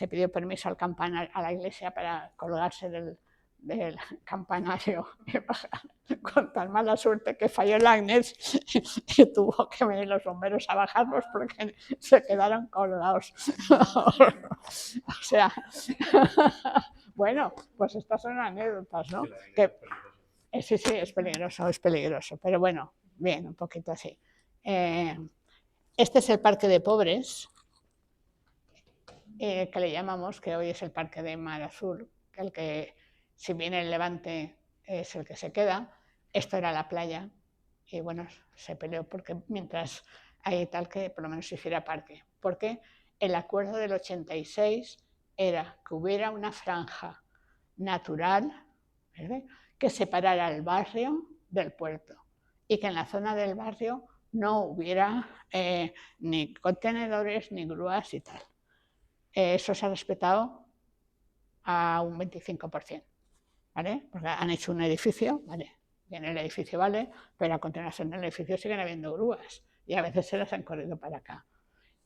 pidió permiso a la iglesia para colgarse del campanario y bajar, con tan mala suerte que falló el Agnes y tuvo que venir los bomberos a bajarlos porque se quedaron colgados. O sea, bueno, pues estas son anécdotas, ¿no? Sí, es peligroso, pero bueno, bien, un poquito así. Este es el Parque de Pobres, que le llamamos, que hoy es el Parque de Mar Azul, el que, si viene el Levante, es el que se queda. Esto era la playa y bueno, se peleó porque mientras hay tal que por lo menos se hiciera parque, porque el acuerdo del 86 era que hubiera una franja natural, ¿verdad?, que separara el barrio del puerto y que en la zona del barrio no hubiera ni contenedores ni grúas y tal. Eso se ha respetado a un 25%, ¿vale? Porque han hecho un edificio, ¿vale? Bien, el edificio vale, pero a continuación del edificio siguen habiendo grúas y a veces se las han corrido para acá.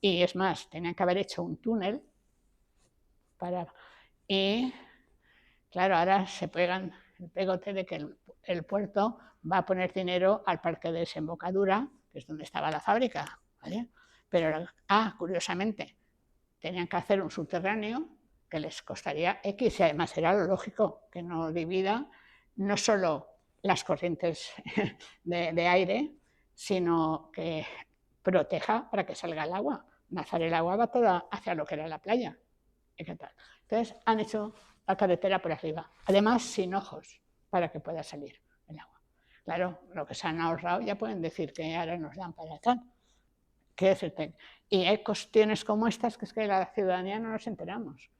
Y es más, tenían que haber hecho un túnel y claro, ahora se pegan el pegote de que el puerto va a poner dinero al parque de desembocadura, que es donde estaba la fábrica, ¿vale? Pero, curiosamente, tenían que hacer un subterráneo que les costaría X y además era lo lógico, que no divida no solo las corrientes de aire, sino que proteja para que salga el agua. El agua va toda hacia lo que era la playa. ¿Y qué tal? Entonces han hecho la carretera por arriba, además sin ojos, para que pueda salir el agua. Claro, lo que se han ahorrado ya pueden decir que ahora nos dan para tal. Quiero decirte, y hay cuestiones como estas que es que la ciudadanía no nos enteramos.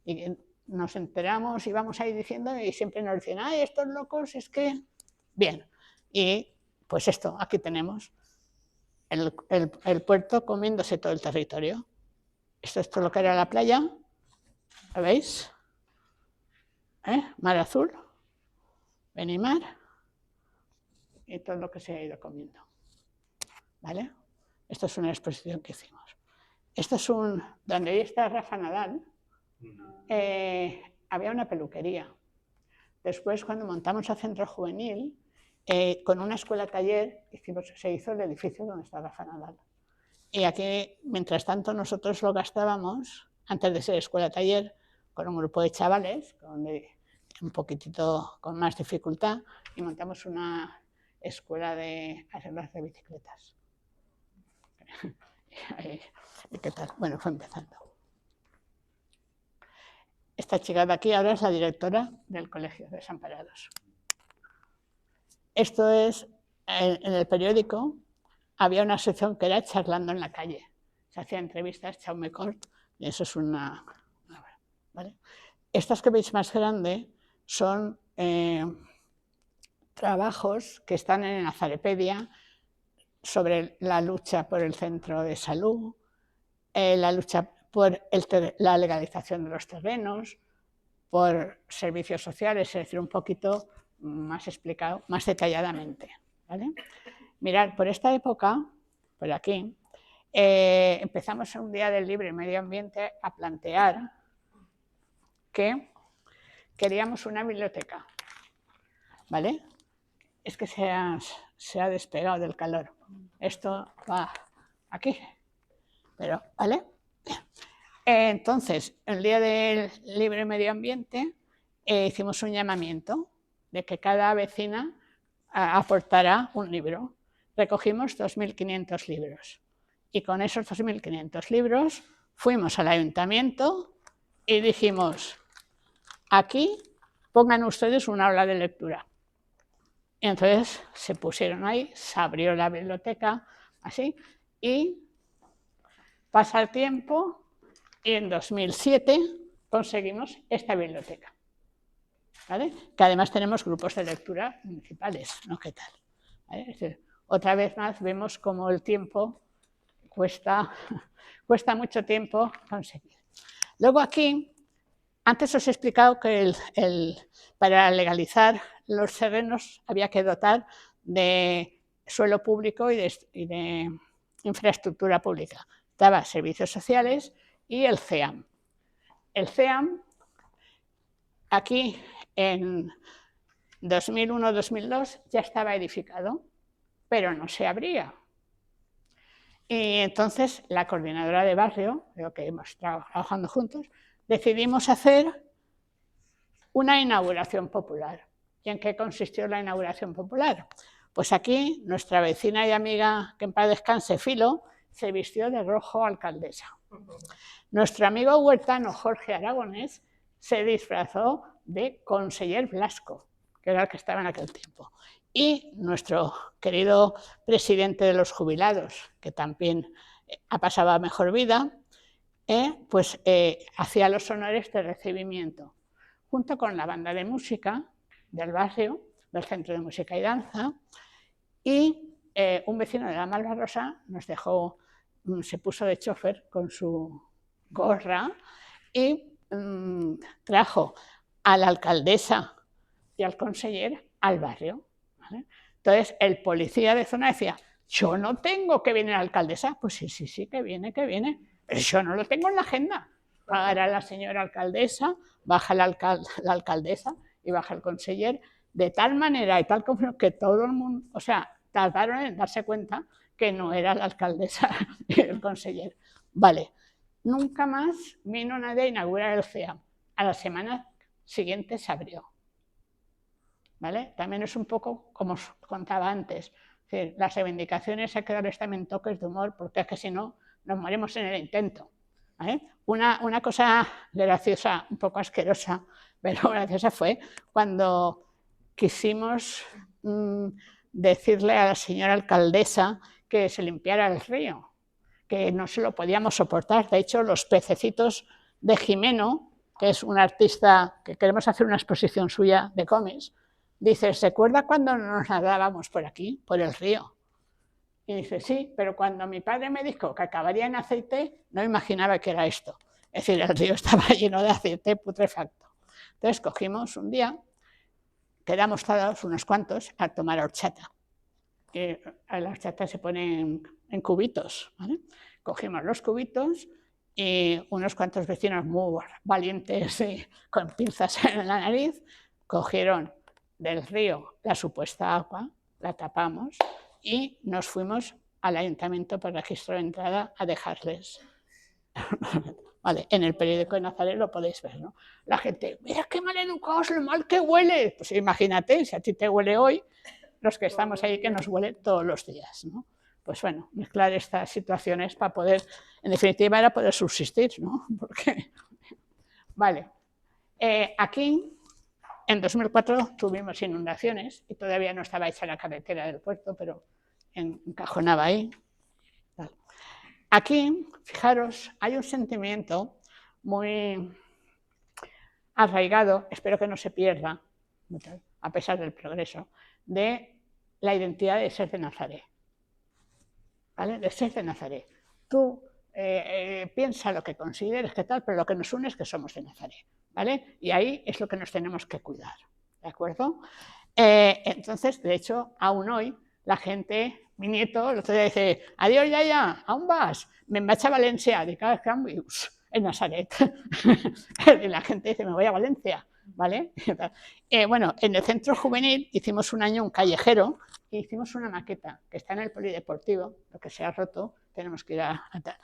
Y nos enteramos y vamos ahí diciendo y siempre nos dicen, ay, estos locos, es que... Bien, y pues esto, aquí tenemos el puerto comiéndose todo el territorio. Esto es todo lo que era la playa, ¿lo veis? Mar Azul, Benimar y todo lo que se ha ido comiendo, ¿vale? Esto es una exposición que hicimos. Esto es donde hoy está Rafa Nadal, había una peluquería. Después, cuando montamos el centro juvenil, con una escuela taller, se hizo el edificio donde está Rafa Nadal. Y aquí, mientras tanto, nosotros lo gastábamos, antes de ser escuela taller, con un grupo de chavales, un poquitito con más dificultad, y montamos una escuela de arreglar de bicicletas. ¿Y qué tal? Bueno, fue empezando. Esta chica de aquí ahora es la directora del Colegio de Desamparados. Esto es, en el periódico había una sección que era charlando en la calle. Se hacían entrevistas, Chaume Cort, y eso es una... ¿vale? Estas que veis más grande son trabajos que están en Nazarepedia sobre la lucha por el centro de salud, la lucha por la legalización de los terrenos, por servicios sociales, es decir, un poquito más explicado, más detalladamente, ¿vale? Mirad, por esta época, por aquí, empezamos un día del libro y medio ambiente a plantear que queríamos una biblioteca, ¿vale? Es que se ha despegado del calor. Esto va aquí, pero, ¿vale? Entonces, el día del libro y medio ambiente hicimos un llamamiento de que cada vecina aportara un libro. Recogimos 2.500 libros y con esos 2.500 libros fuimos al ayuntamiento y dijimos, aquí pongan ustedes un aula de lectura. Y entonces se pusieron ahí, se abrió la biblioteca, así, y pasa el tiempo y en 2007 conseguimos esta biblioteca, ¿vale? Que además tenemos grupos de lectura municipales, ¿no? ¿Qué tal? ¿Vale? Es decir, otra vez más vemos cómo el tiempo cuesta mucho tiempo conseguir. Luego aquí Antes os he explicado que para legalizar los terrenos había que dotar de suelo público y de infraestructura pública. Estaba servicios sociales y el CEAM. El CEAM, aquí en 2001-2002 ya estaba edificado, pero no se abría. Y entonces la coordinadora de barrio, creo que hemos estado trabajando juntos, decidimos hacer una inauguración popular. ¿Y en qué consistió la inauguración popular? Pues aquí nuestra vecina y amiga, que en paz descanse, Filo, se vistió de rojo alcaldesa. Nuestro amigo huertano Jorge Aragonés se disfrazó de conseller Blasco, que era el que estaba en aquel tiempo. Y nuestro querido presidente de los jubilados, que también ha pasado a mejor vida, pues hacía los honores de recibimiento, junto con la banda de música del barrio, del Centro de Música y Danza, y un vecino de la Malvarrosa nos dejó, se puso de chofer con su gorra y trajo a la alcaldesa y al conseller al barrio, ¿vale? Entonces el policía de zona decía, yo no tengo que viene la alcaldesa. Pues sí, que viene, pero yo no lo tengo en la agenda. Pagará la señora alcaldesa, baja la alcaldesa y baja el conseller, de tal manera y tal como que todo el mundo, o sea, tardaron en darse cuenta que no era la alcaldesa y el conseller. Vale, nunca más vino nadie a inaugurar el CEAM. A la semana siguiente se abrió. ¿Vale? También es un poco como os contaba antes. Es decir, las reivindicaciones hay que darles también toques de humor, porque es que si no nos morimos en el intento. ¿Vale? Una cosa graciosa, un poco asquerosa, pero graciosa fue cuando quisimos decirle a la señora alcaldesa que se limpiara el río, que no se lo podíamos soportar. De hecho, los pececitos de Jimeno, que es un artista que queremos hacer una exposición suya de cómics, dice, ¿se acuerda cuando nos nadábamos por aquí, por el río? Y dice, sí, pero cuando mi padre me dijo que acabaría en aceite, no imaginaba que era esto. Es decir, el río estaba lleno de aceite putrefacto. Entonces cogimos un día, quedamos todos unos cuantos a tomar horchata. La horchata se pone en cubitos, ¿vale? Cogimos los cubitos y unos cuantos vecinos muy valientes con pinzas en la nariz cogieron del río la supuesta agua, la tapamos y nos fuimos al ayuntamiento por registro de entrada a dejarles. Vale, en el periódico de Nazaret lo podéis ver, ¿no? La gente, mira qué mal educados, lo mal que huele. Pues imagínate, si a ti te huele hoy, los que estamos ahí que nos huele todos los días, ¿no? Pues bueno, mezclar estas situaciones para poder, en definitiva, era poder subsistir, ¿no? Porque, vale, aquí en 2004 tuvimos inundaciones y todavía no estaba hecha la carretera del puerto, pero encajonaba ahí. Aquí, fijaros, hay un sentimiento muy arraigado, espero que no se pierda, a pesar del progreso, de la identidad de ser de Nazaret. ¿Vale? De ser de Nazaret. Tú piensa lo que consideres que tal, pero lo que nos une es que somos de Nazaret. ¿Vale? Y ahí es lo que nos tenemos que cuidar. ¿De acuerdo? Entonces, de hecho, aún hoy, la gente, mi nieto, el otro día dice, adiós, ya, ¿aún vas? Me vaig a Valencia, de cada cambio, en Nazaret. Y la gente dice, me voy a Valencia. ¿Vale? Bueno, en el centro juvenil hicimos un año un callejero y hicimos una maqueta que está en el polideportivo, lo que se ha roto, tenemos que ir a tal.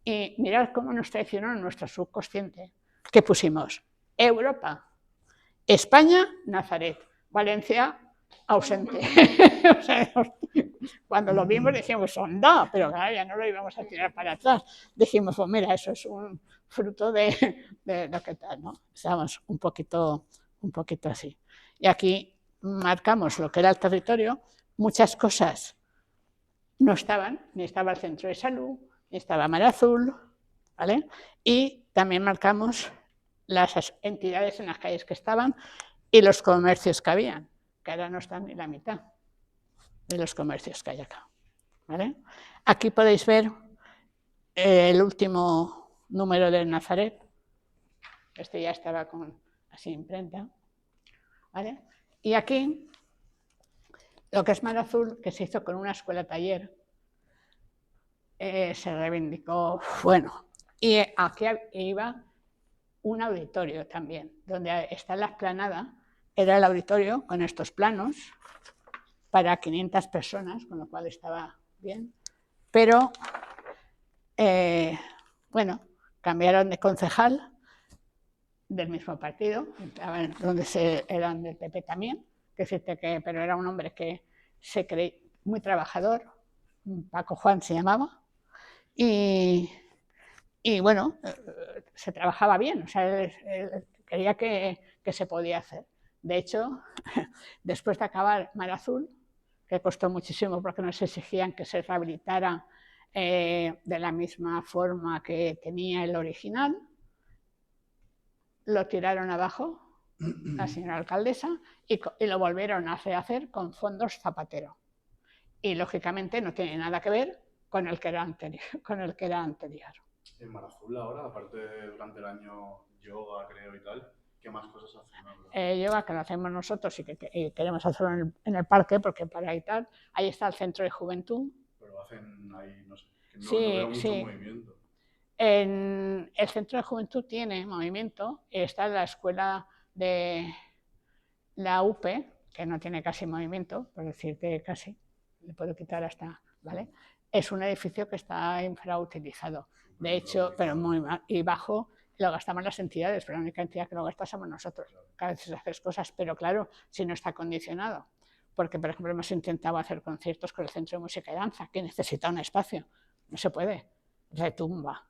Y mirad cómo nos traicionó nuestro subconsciente, que pusimos Europa, España, Nazaret, Valencia, ausente. O sea, cuando lo vimos decíamos, onda, pero claro, ya no lo íbamos a tirar para atrás. Dijimos, pues mira, eso es un fruto de lo que tal, ¿no? Estábamos un poquito así. Y aquí marcamos lo que era el territorio, muchas cosas no estaban, ni estaba el centro de salud, ni estaba Mar Azul, ¿vale? Y también marcamos las entidades en las calles que estaban y los comercios que habían, que ahora no están ni la mitad de los comercios que hay acá, ¿vale? Aquí podéis ver el último número de Nazaret, Este ya estaba con así imprenta, ¿vale? Y aquí, lo que es Mar Azul, que se hizo con una escuela taller, se reivindicó, bueno, y aquí iba un auditorio también, donde está la explanada, era el auditorio con estos planos para 500 personas, con lo cual estaba bien, pero bueno, cambiaron de concejal del mismo partido, donde eran del PP también, pero era un hombre que se creía muy trabajador, Paco Juan se llamaba, y bueno, se trabajaba bien, o sea, él creía que se podía hacer. De hecho, después de acabar Mar Azul, que costó muchísimo porque nos exigían que se rehabilitara de la misma forma que tenía el original, lo tiraron abajo la señora alcaldesa y lo volvieron a rehacer con fondos Zapatero. Y lógicamente no tiene nada que ver con el que era anterior. En Mar Azul ahora, aparte durante el año yoga, creo, y tal, ¿qué más cosas hacen? Yoga que lo hacemos nosotros y que queremos hacerlo en el parque, porque para ahí tal, ahí está el centro de juventud. Pero hacen ahí, no sé, que no, Sí, no veo mucho sí. movimiento. En el centro de juventud tiene movimiento, está la escuela de la UPE, que no tiene casi movimiento, por decirte casi, le puedo quitar hasta, ¿vale? Es un edificio que está infrautilizado, de hecho, pero muy mal, y bajo lo gastamos las entidades, pero la única entidad que lo gasta somos nosotros. Cada vez haces cosas, pero claro, si no está acondicionado. Porque, por ejemplo, hemos intentado hacer conciertos con el Centro de Música y Danza, que necesita un espacio. No se puede. Retumba.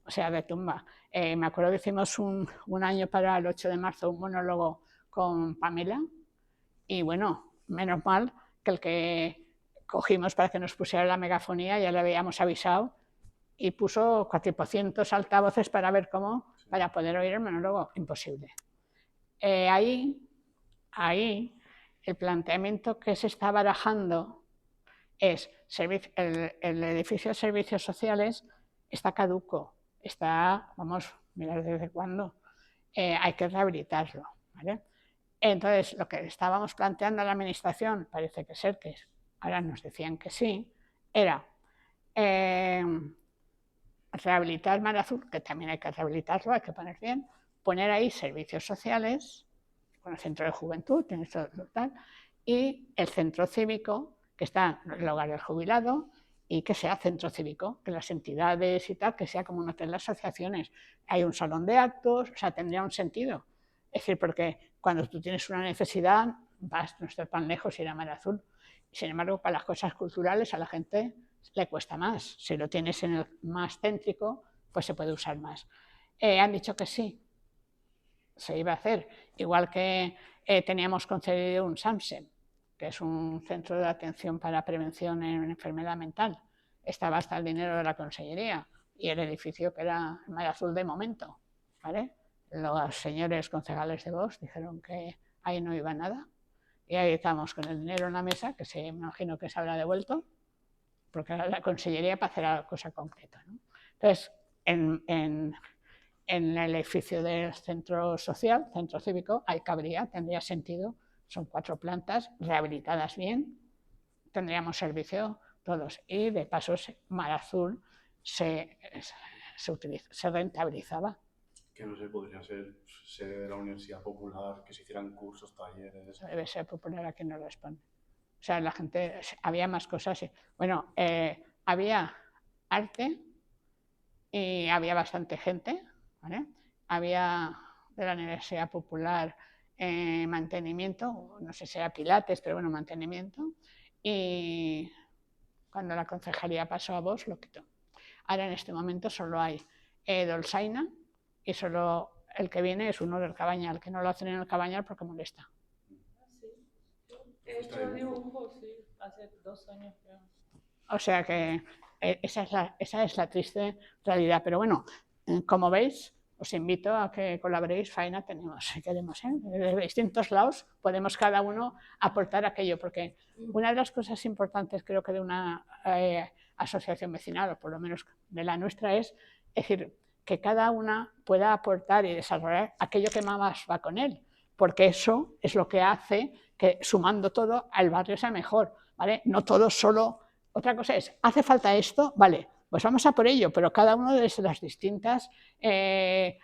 O sea, retumba. Me acuerdo que hicimos un año para el 8 de marzo un monólogo con Pamela, y bueno, menos mal que el que cogimos para que nos pusiera la megafonía ya le habíamos avisado y puso 400 altavoces para ver cómo, para poder oír el monólogo. Imposible. Ahí, el planteamiento que se está barajando es el edificio de servicios sociales está caduco, vamos, mirar desde cuándo, hay que rehabilitarlo, ¿vale? Entonces, lo que estábamos planteando a la administración, parece que ser que ahora nos decían que sí, era rehabilitar Mar Azul, que también hay que rehabilitarlo, hay que poner bien, poner ahí servicios sociales, con el centro de juventud, tal, y el centro cívico, que está en el hogar del jubilado, y que sea centro cívico, que las entidades y tal, que sea como un hotel de asociaciones. Hay un salón de actos, o sea, tendría un sentido. Es decir, porque cuando tú tienes una necesidad, vas no estar tan lejos ir a Mar Azul. Sin embargo, para las cosas culturales a la gente le cuesta más. Si lo tienes en el más céntrico, pues se puede usar más. Han dicho que sí, se iba a hacer. Igual que teníamos concedido un SAMSEM, que es un centro de atención para prevención en enfermedad mental. Estaba hasta el dinero de la consellería y el edificio que era Mar Azul de momento, ¿vale? Los señores concejales de Vox dijeron que ahí no iba nada y ahí estamos con el dinero en la mesa, que me imagino que se habrá devuelto, porque era la consellería para hacer la cosa concreta, ¿no? Entonces, en el edificio del centro social, centro cívico, ahí tendría sentido, son 4 plantas rehabilitadas bien, tendríamos servicio todos y de paso Mar Azul se rentabilizaba. Que no sé, podría ser sede de la Universidad Popular, que se hicieran cursos, talleres. Debe ser popular, aquí no responde. O sea, la gente, había más cosas. Bueno, había arte y había bastante gente, ¿vale? Había de la Universidad Popular mantenimiento, no sé si era pilates, pero bueno, mantenimiento. Y cuando la concejalía pasó a Vox, lo quitó. Ahora en este momento solo hay Dolçaina y solo el que viene es uno del Cabañal, que no lo hacen en el Cabañal porque molesta. He hecho dibujos, sí, hace 2 años creo. O sea que esa es la triste realidad. Pero bueno, como veis, os invito a que colaboréis. Faena tenemos, si queremos, de distintos lados podemos cada uno aportar aquello, porque una de las cosas importantes creo que de una asociación vecinal, o por lo menos de la nuestra, es decir, que cada una pueda aportar y desarrollar aquello que más va con él, porque eso es lo que hace que sumando todo el barrio sea mejor, ¿vale? No todo solo. Otra cosa es, ¿hace falta esto? Vale, pues vamos a por ello, pero cada uno de las distintas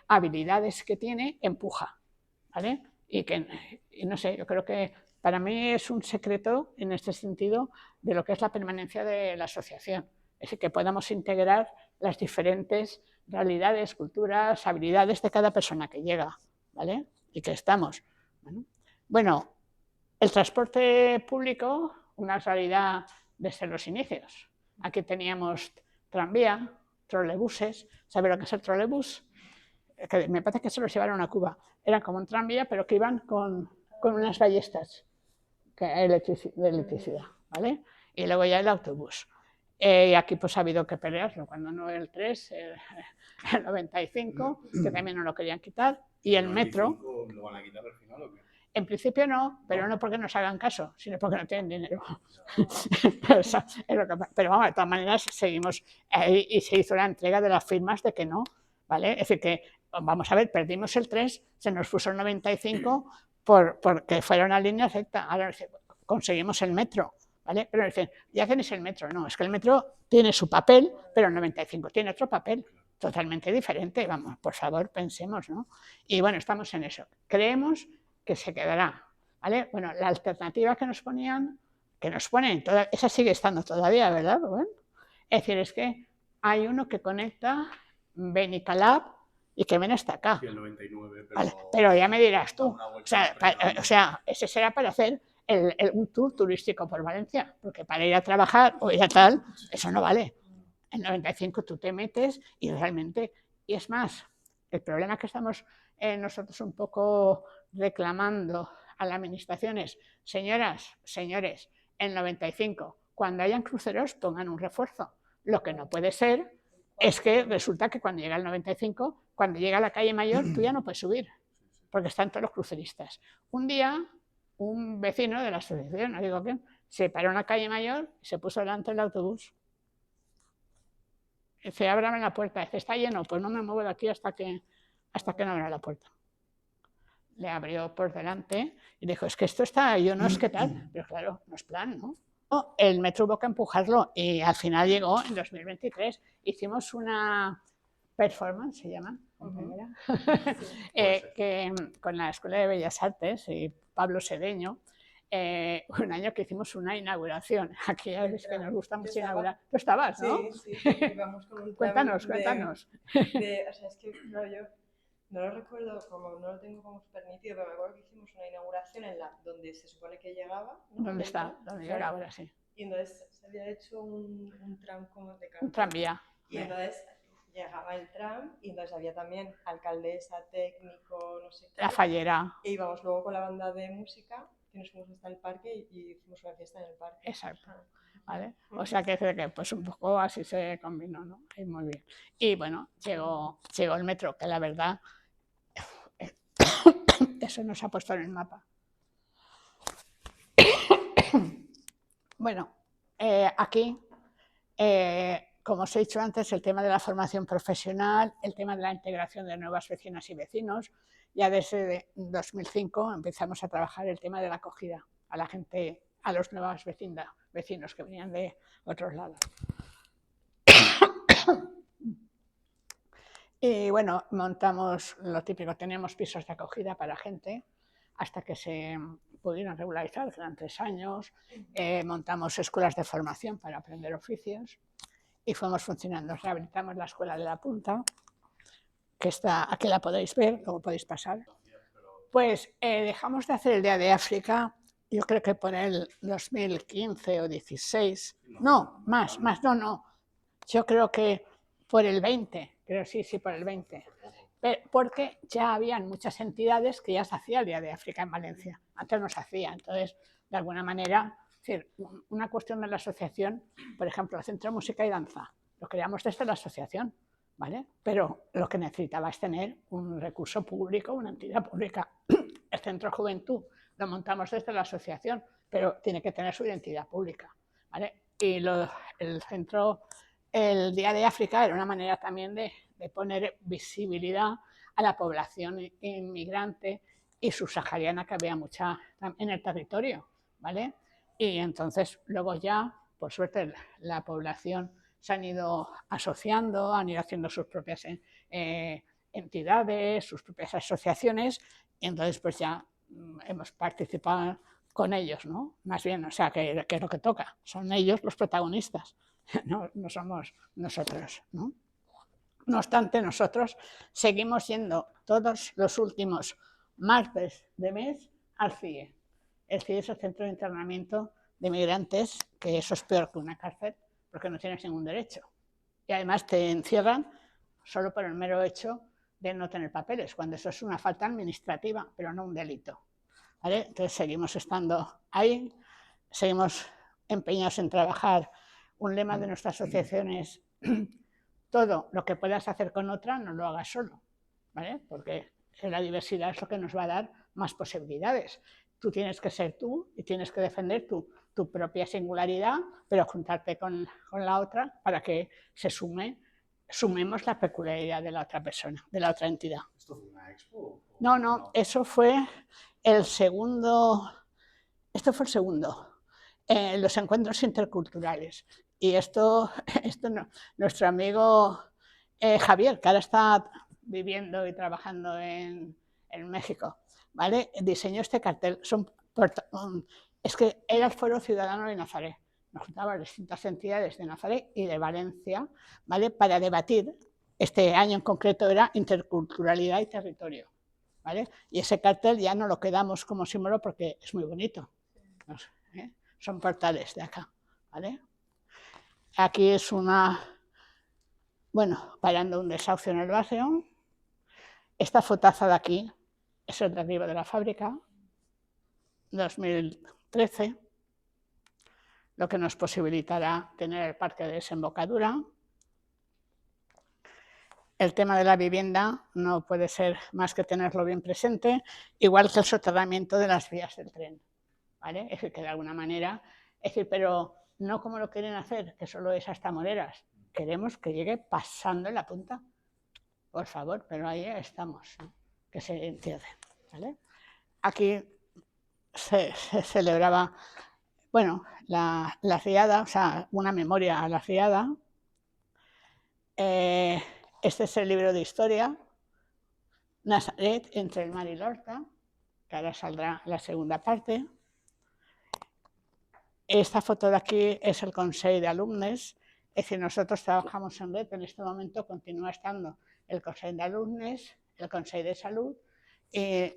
habilidades que tiene empuja, ¿vale? Y no sé, yo creo que para mí es un secreto en este sentido de lo que es la permanencia de la asociación, es decir, que podamos integrar las diferentes realidades, culturas, habilidades de cada persona que llega, ¿vale? Y que estamos. Bueno, el transporte público, una realidad desde los inicios. Aquí teníamos tranvía, trolebuses. ¿Sabes lo que es el trolebús? Que me parece que se los llevaron a Cuba. Era como un tranvía, pero que iban con unas ballestas de electricidad, ¿vale? Y luego ya el autobús. Y aquí pues ha habido que pelearlo, cuando no el 3, el 95, que también no lo querían quitar, y el metro. ¿Lo van a quitar al final o qué? En principio no, pero no porque nos hagan caso, sino porque no tienen dinero. Pero vamos, de todas maneras seguimos ahí y se hizo la entrega de las firmas de que no, ¿vale? Es decir, que vamos a ver, perdimos el 3, se nos puso el 95 porque fuera una línea recta. Ahora conseguimos el metro, ¿vale? Pero dicen, ya tenéis el metro. No, es que el metro tiene su papel, pero el 95 tiene otro papel totalmente diferente. Vamos, por favor, pensemos, ¿no? Y bueno, estamos en eso. Creemos que se quedará, ¿vale? Bueno, la alternativa que nos ponían, que nos ponen, esa sigue estando todavía, ¿verdad, Rubén? Es decir, es que hay uno que conecta Benicalab y que viene hasta acá. Sí, el 99, pero... Vale, pero ya me dirás tú, o sea, ese será para hacer un tour turístico por Valencia, porque para ir a trabajar o ir a tal, eso no vale. En 95 tú te metes y realmente, y es más, el problema que estamos nosotros un poco reclamando a las administraciones, señoras, señores, en 95, cuando hayan cruceros pongan un refuerzo. Lo que no puede ser es que resulta que cuando llega el 95, cuando llega a la calle Mayor, tú ya no puedes subir, porque están todos los cruceristas. Un día, un vecino de la asociación, no digo quién, se paró en la calle Mayor y se puso delante del autobús. Dice, ábrame la puerta. Dice, está lleno, pues no me muevo de aquí hasta que no abra la puerta. Le abrió por delante y dijo, es que esto está, yo no es que tal, pero claro, no es plan, ¿no? El metro hubo que empujarlo y al final llegó en 2023. Hicimos una performance, se llama, compañera, que, con la Escuela de Bellas Artes y Pablo Sedeño, un año que hicimos una inauguración. Aquí ya ves que nos gusta mucho inaugurar. Tú estabas, ¿no? Sí, íbamos con un Cuéntanos. o sea, es que claro, yo no lo recuerdo, como no lo tengo como súper nítido, pero me acuerdo que hicimos una inauguración en donde se supone que llegaba, ¿no? ¿Dónde está? ¿Dónde llega ahora? Sí. Y entonces se había hecho un tram como de cartón. Un tranvía. Y entonces llegaba el tram y entonces había también alcaldesa, técnico, no sé qué. La fallera. E íbamos luego con la banda de música, que nos fuimos hasta el parque y hicimos una fiesta en el parque. Exacto. ¿Vale? O sea que pues un poco así se combinó, ¿no? Y muy bien. Y bueno, llegó el metro, que la verdad, eso nos ha puesto en el mapa. Bueno, aquí, como os he dicho antes, el tema de la formación profesional, el tema de la integración de nuevas vecinas y vecinos, ya desde 2005 empezamos a trabajar el tema de la acogida a la gente, a los nuevos vecinos que venían de otros lados. Y bueno, montamos lo típico, teníamos pisos de acogida para gente hasta que se pudieron regularizar, que eran 3 años, montamos escuelas de formación para aprender oficios y fuimos funcionando. Rehabilitamos la Escuela de la Punta, que está, aquí la podéis ver, luego podéis pasar. Pues dejamos de hacer el Día de África, yo creo que por el 2015 o 16, no, más, no, yo creo que por el 20, sí, por el 20. Porque ya habían muchas entidades que ya se hacía el Día de África en Valencia. Antes no se hacía, entonces, de alguna manera, es decir, una cuestión de la asociación, por ejemplo, el Centro de Música y Danza, lo creamos desde la asociación, ¿vale? Pero lo que necesitaba es tener un recurso público, una entidad pública. El Centro de Juventud lo montamos desde la asociación, pero tiene que tener su identidad pública, ¿vale? Y el Día de África era una manera también de de poner visibilidad a la población inmigrante y subsahariana que había mucha en el territorio, ¿vale? Y entonces luego ya, por suerte, la población se han ido asociando, han ido haciendo sus propias entidades, sus propias asociaciones, y entonces pues ya hemos participado con ellos, ¿no? Más bien, o sea, que es lo que toca, son ellos los protagonistas, no somos nosotros, ¿no? No obstante, nosotros seguimos yendo todos los últimos martes de mes al CIE. El CIE es el Centro de Internamiento de Migrantes, que eso es peor que una cárcel, porque no tienes ningún derecho. Y además te encierran solo por el mero hecho de no tener papeles, cuando eso es una falta administrativa, pero no un delito, ¿vale? Entonces seguimos estando ahí, seguimos empeñados en trabajar. Un lema de nuestra asociación es todo lo que puedas hacer con otra, no lo hagas solo, ¿vale? Porque la diversidad es lo que nos va a dar más posibilidades. Tú tienes que ser tú y tienes que defender tu propia singularidad, pero juntarte con la otra para que sumemos la peculiaridad de la otra persona, de la otra entidad. ¿Esto fue una expo? No, eso fue el segundo, los encuentros interculturales. Y esto no, nuestro amigo Javier, que ahora está viviendo y trabajando en México, ¿vale? Diseñó este cartel. Es que era el Foro Ciudadano de Nazaret. Nos juntaban distintas entidades de Nazaret y de Valencia, ¿vale? Para debatir. Este año en concreto era interculturalidad y territorio, ¿vale? Y ese cartel ya no lo quedamos como símbolo porque es muy bonito. ¿Eh? Son portales de acá, ¿vale? Aquí es parando un desahucio en el barrio. Esta fotaza de aquí es el derribo de la fábrica, 2013, lo que nos posibilitará tener el parque de desembocadura. El tema de la vivienda no puede ser más que tenerlo bien presente, igual que el soterramiento de las vías del tren, ¿vale? Es decir, que de alguna manera, pero no como lo quieren hacer, que solo es hasta Moreras. Queremos que llegue pasando en la punta, por favor, pero ahí estamos, ¿no? Que se entiende, ¿vale? Aquí se celebraba, la riada, o sea, una memoria a la riada. Este es el libro de historia, Nazaret entre el mar y Lorca, que ahora saldrá la segunda parte. Esta foto de aquí es el Consell de Alumnes, es decir, nosotros trabajamos en red, en este momento continúa estando el Consell de Alumnes, el Consell de Salud y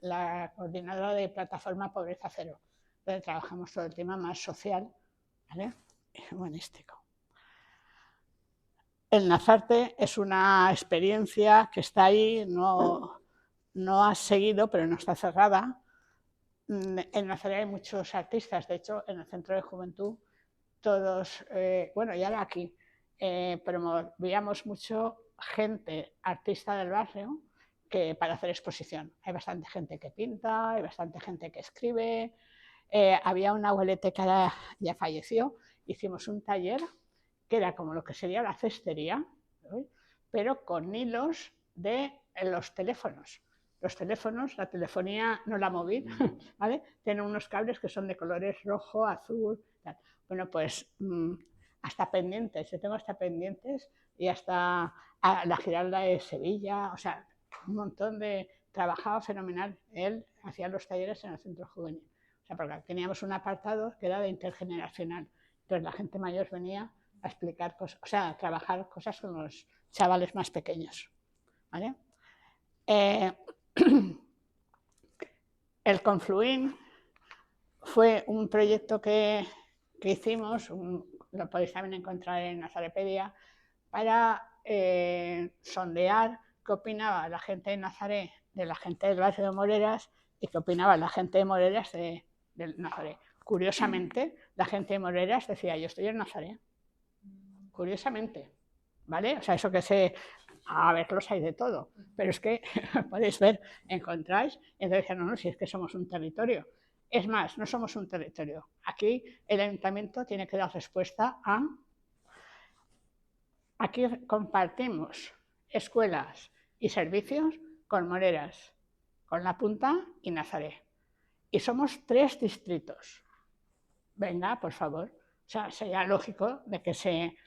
la coordinadora de plataforma Pobreza Cero, donde trabajamos todo el tema más social, ¿vale? Y humanístico. El Nazarte es una experiencia que está ahí, no ha seguido, pero no está cerrada. En Nazaret hay muchos artistas, de hecho, en el Centro de Juventud, todos, y ahora aquí, promovíamos mucho gente, artista del barrio, que para hacer exposición. Hay bastante gente que pinta, hay bastante gente que escribe. Había un abuelete que ahora ya falleció, hicimos un taller que era como lo que sería la cestería, ¿sí? Pero con hilos de los teléfonos. Los teléfonos, la telefonía, no la móvil, ¿vale? Tienen unos cables que son de colores rojo, azul, tal. Bueno, pues hasta pendientes, yo tengo hasta pendientes y hasta la Giralda de Sevilla, o sea, un montón de... Trabajaba fenomenal, él hacía los talleres en el centro juvenil, o sea, porque teníamos un apartado que era de intergeneracional, entonces la gente mayor venía a explicar cosas, o sea, a trabajar cosas con los chavales más pequeños, ¿vale? El Confluín fue un proyecto que hicimos, lo podéis también encontrar en Nazarepedia, para sondear qué opinaba la gente de Nazaret de la gente del barrio de Moreras y qué opinaba la gente de Moreras de Nazaret. Curiosamente, la gente de Moreras decía, yo estoy en Nazaret. Curiosamente, ¿vale? O sea, eso que a ver, los hay de todo, pero es que podéis ver, encontráis, y entonces decían, no, si es que somos un territorio. Es más, no somos un territorio. Aquí el ayuntamiento tiene que dar respuesta a aquí compartimos escuelas y servicios con Moreras, con La Punta y Nazaret. Y somos 3 distritos. Venga, por favor. O sea, sería lógico de que se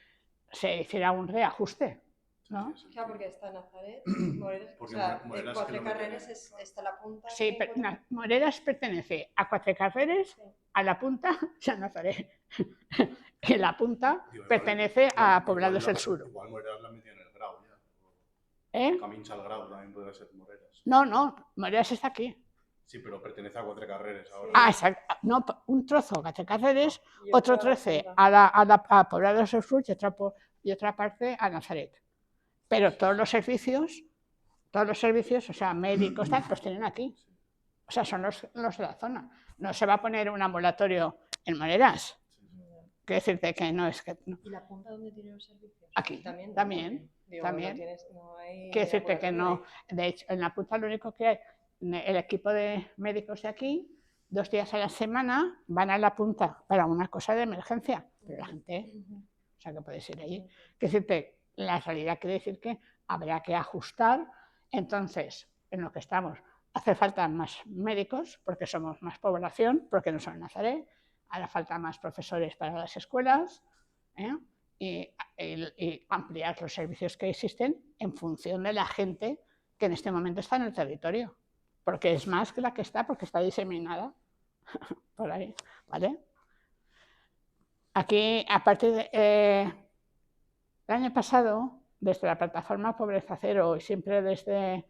hiciera un reajuste, ¿no? Claro, porque está Nazaret, Moreras, Porque o sea, Moreras Cuatro que lo Carreras meten está La Punta. Sí, pero Moreras pertenece a Cuatro Carreras, a La Punta y a Nazaret. Y La Punta pertenece a Poblados del Sur. Igual Moreras la metió en el Grau ya. ¿Eh? Camins al Grau también podría ser Moreras. No, Moreras está aquí. Sí, pero pertenece a Cuatro Carreras ahora. Ah, exacto. No, un trozo a Cuatro Carreras, otro trozo a Poblados del Sur y otra parte a Nazaret. Pero todos los servicios, o sea, médicos, tal, los tienen aquí. O sea, son los de la zona. No se va a poner un ambulatorio en Moreras. Quiero decirte que no es que... No. ¿Y La Punta dónde tiene los servicios? Aquí, también. Digo, también. No hay Quiero decirte que no. ambulatorio De hecho, en La Punta lo único que hay, el equipo de médicos de aquí, 2 días a la semana, van a La Punta para una cosa de emergencia. Pero la gente, o sea, que puedes ir allí. Quiero decirte, la realidad quiere decir que habrá que ajustar. Entonces, en lo que estamos, hace falta más médicos, porque somos más población, porque no son en Nazaret. Hará falta más profesores para las escuelas, ¿eh? y ampliar los servicios que existen en función de la gente que en este momento está en el territorio, porque es más que la que está, porque está diseminada por ahí, ¿vale? Aquí, a partir del año pasado, desde la plataforma Pobreza Cero y siempre desde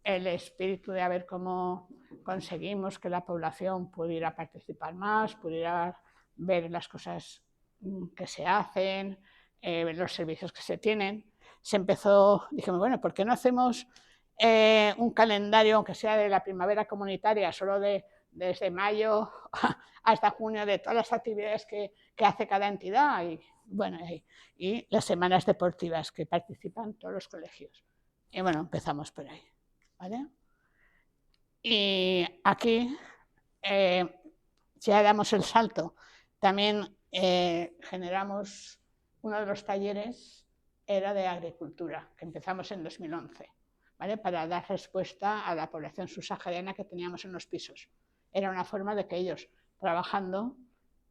el espíritu de a ver cómo conseguimos que la población pudiera participar más, pudiera ver las cosas que se hacen, los servicios que se tienen, se empezó, dijimos, bueno, ¿por qué no hacemos un calendario, aunque sea de la primavera comunitaria, solo desde mayo hasta junio, de todas las actividades que hace cada entidad? Y, bueno, y las semanas deportivas que participan todos los colegios. Y bueno, empezamos por ahí. ¿Vale? Y aquí ya damos el salto. También generamos uno de los talleres, era de agricultura, que empezamos en 2011, ¿vale? Para dar respuesta a la población subsahariana que teníamos en los pisos. Era una forma de que ellos, trabajando,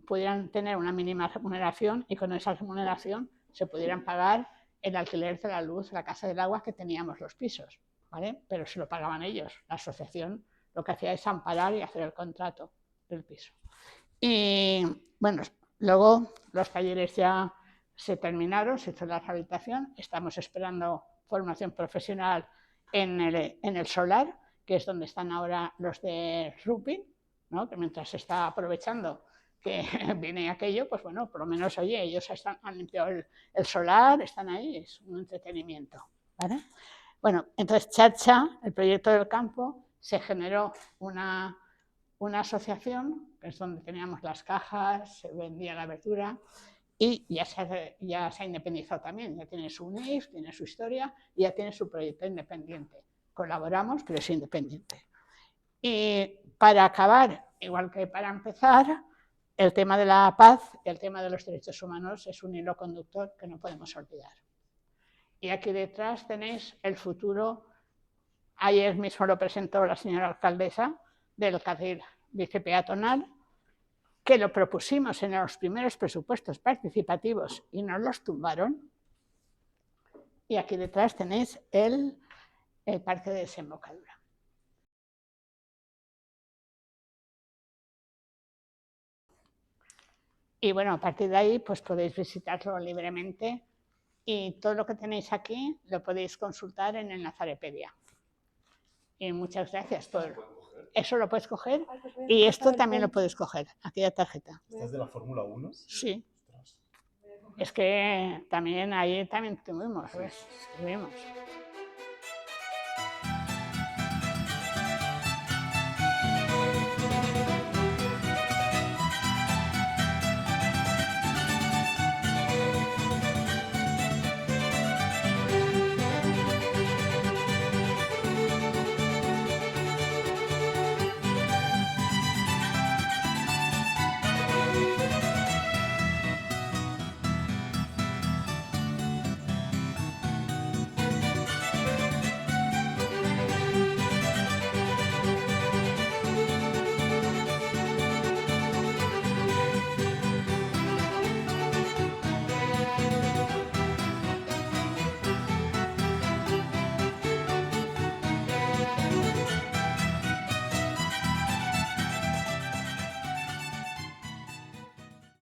pudieran tener una mínima remuneración y con esa remuneración se pudieran pagar el alquiler de la luz, la casa del agua que teníamos los pisos. ¿Vale? Pero se lo pagaban ellos. La asociación lo que hacía es amparar y hacer el contrato del piso. Y bueno, luego los talleres ya se terminaron, se hizo la rehabilitación, estamos esperando formación profesional en el solar, que es donde están ahora los de Rupin, ¿no? Que mientras se está aprovechando que viene aquello, pues bueno, por lo menos, oye, ellos han limpiado el solar, están ahí, es un entretenimiento, ¿vale? Bueno, entonces Chacha, el proyecto del campo, se generó una asociación, que es donde teníamos las cajas, se vendía la verdura, y ya se ha independizado también, ya tiene su NIF, tiene su historia, y ya tiene su proyecto independiente. Colaboramos, pero es independiente. Y para acabar, igual que para empezar, el tema de la paz y el tema de los derechos humanos es un hilo conductor que no podemos olvidar. Y aquí detrás tenéis el futuro. Ayer mismo lo presentó la señora alcaldesa del carril bici-peatonal, que lo propusimos en los primeros presupuestos participativos y nos los tumbaron. Y aquí detrás tenéis el parque de desembocadura. Y bueno, a partir de ahí pues podéis visitarlo libremente. Y todo lo que tenéis aquí lo podéis consultar en el Nazarepedia. Y muchas gracias por... Eso lo puedes coger y esto también lo puedes coger, aquella tarjeta. ¿Estás de la Fórmula 1? Sí. Es que también ahí también tuvimos, ¿ves?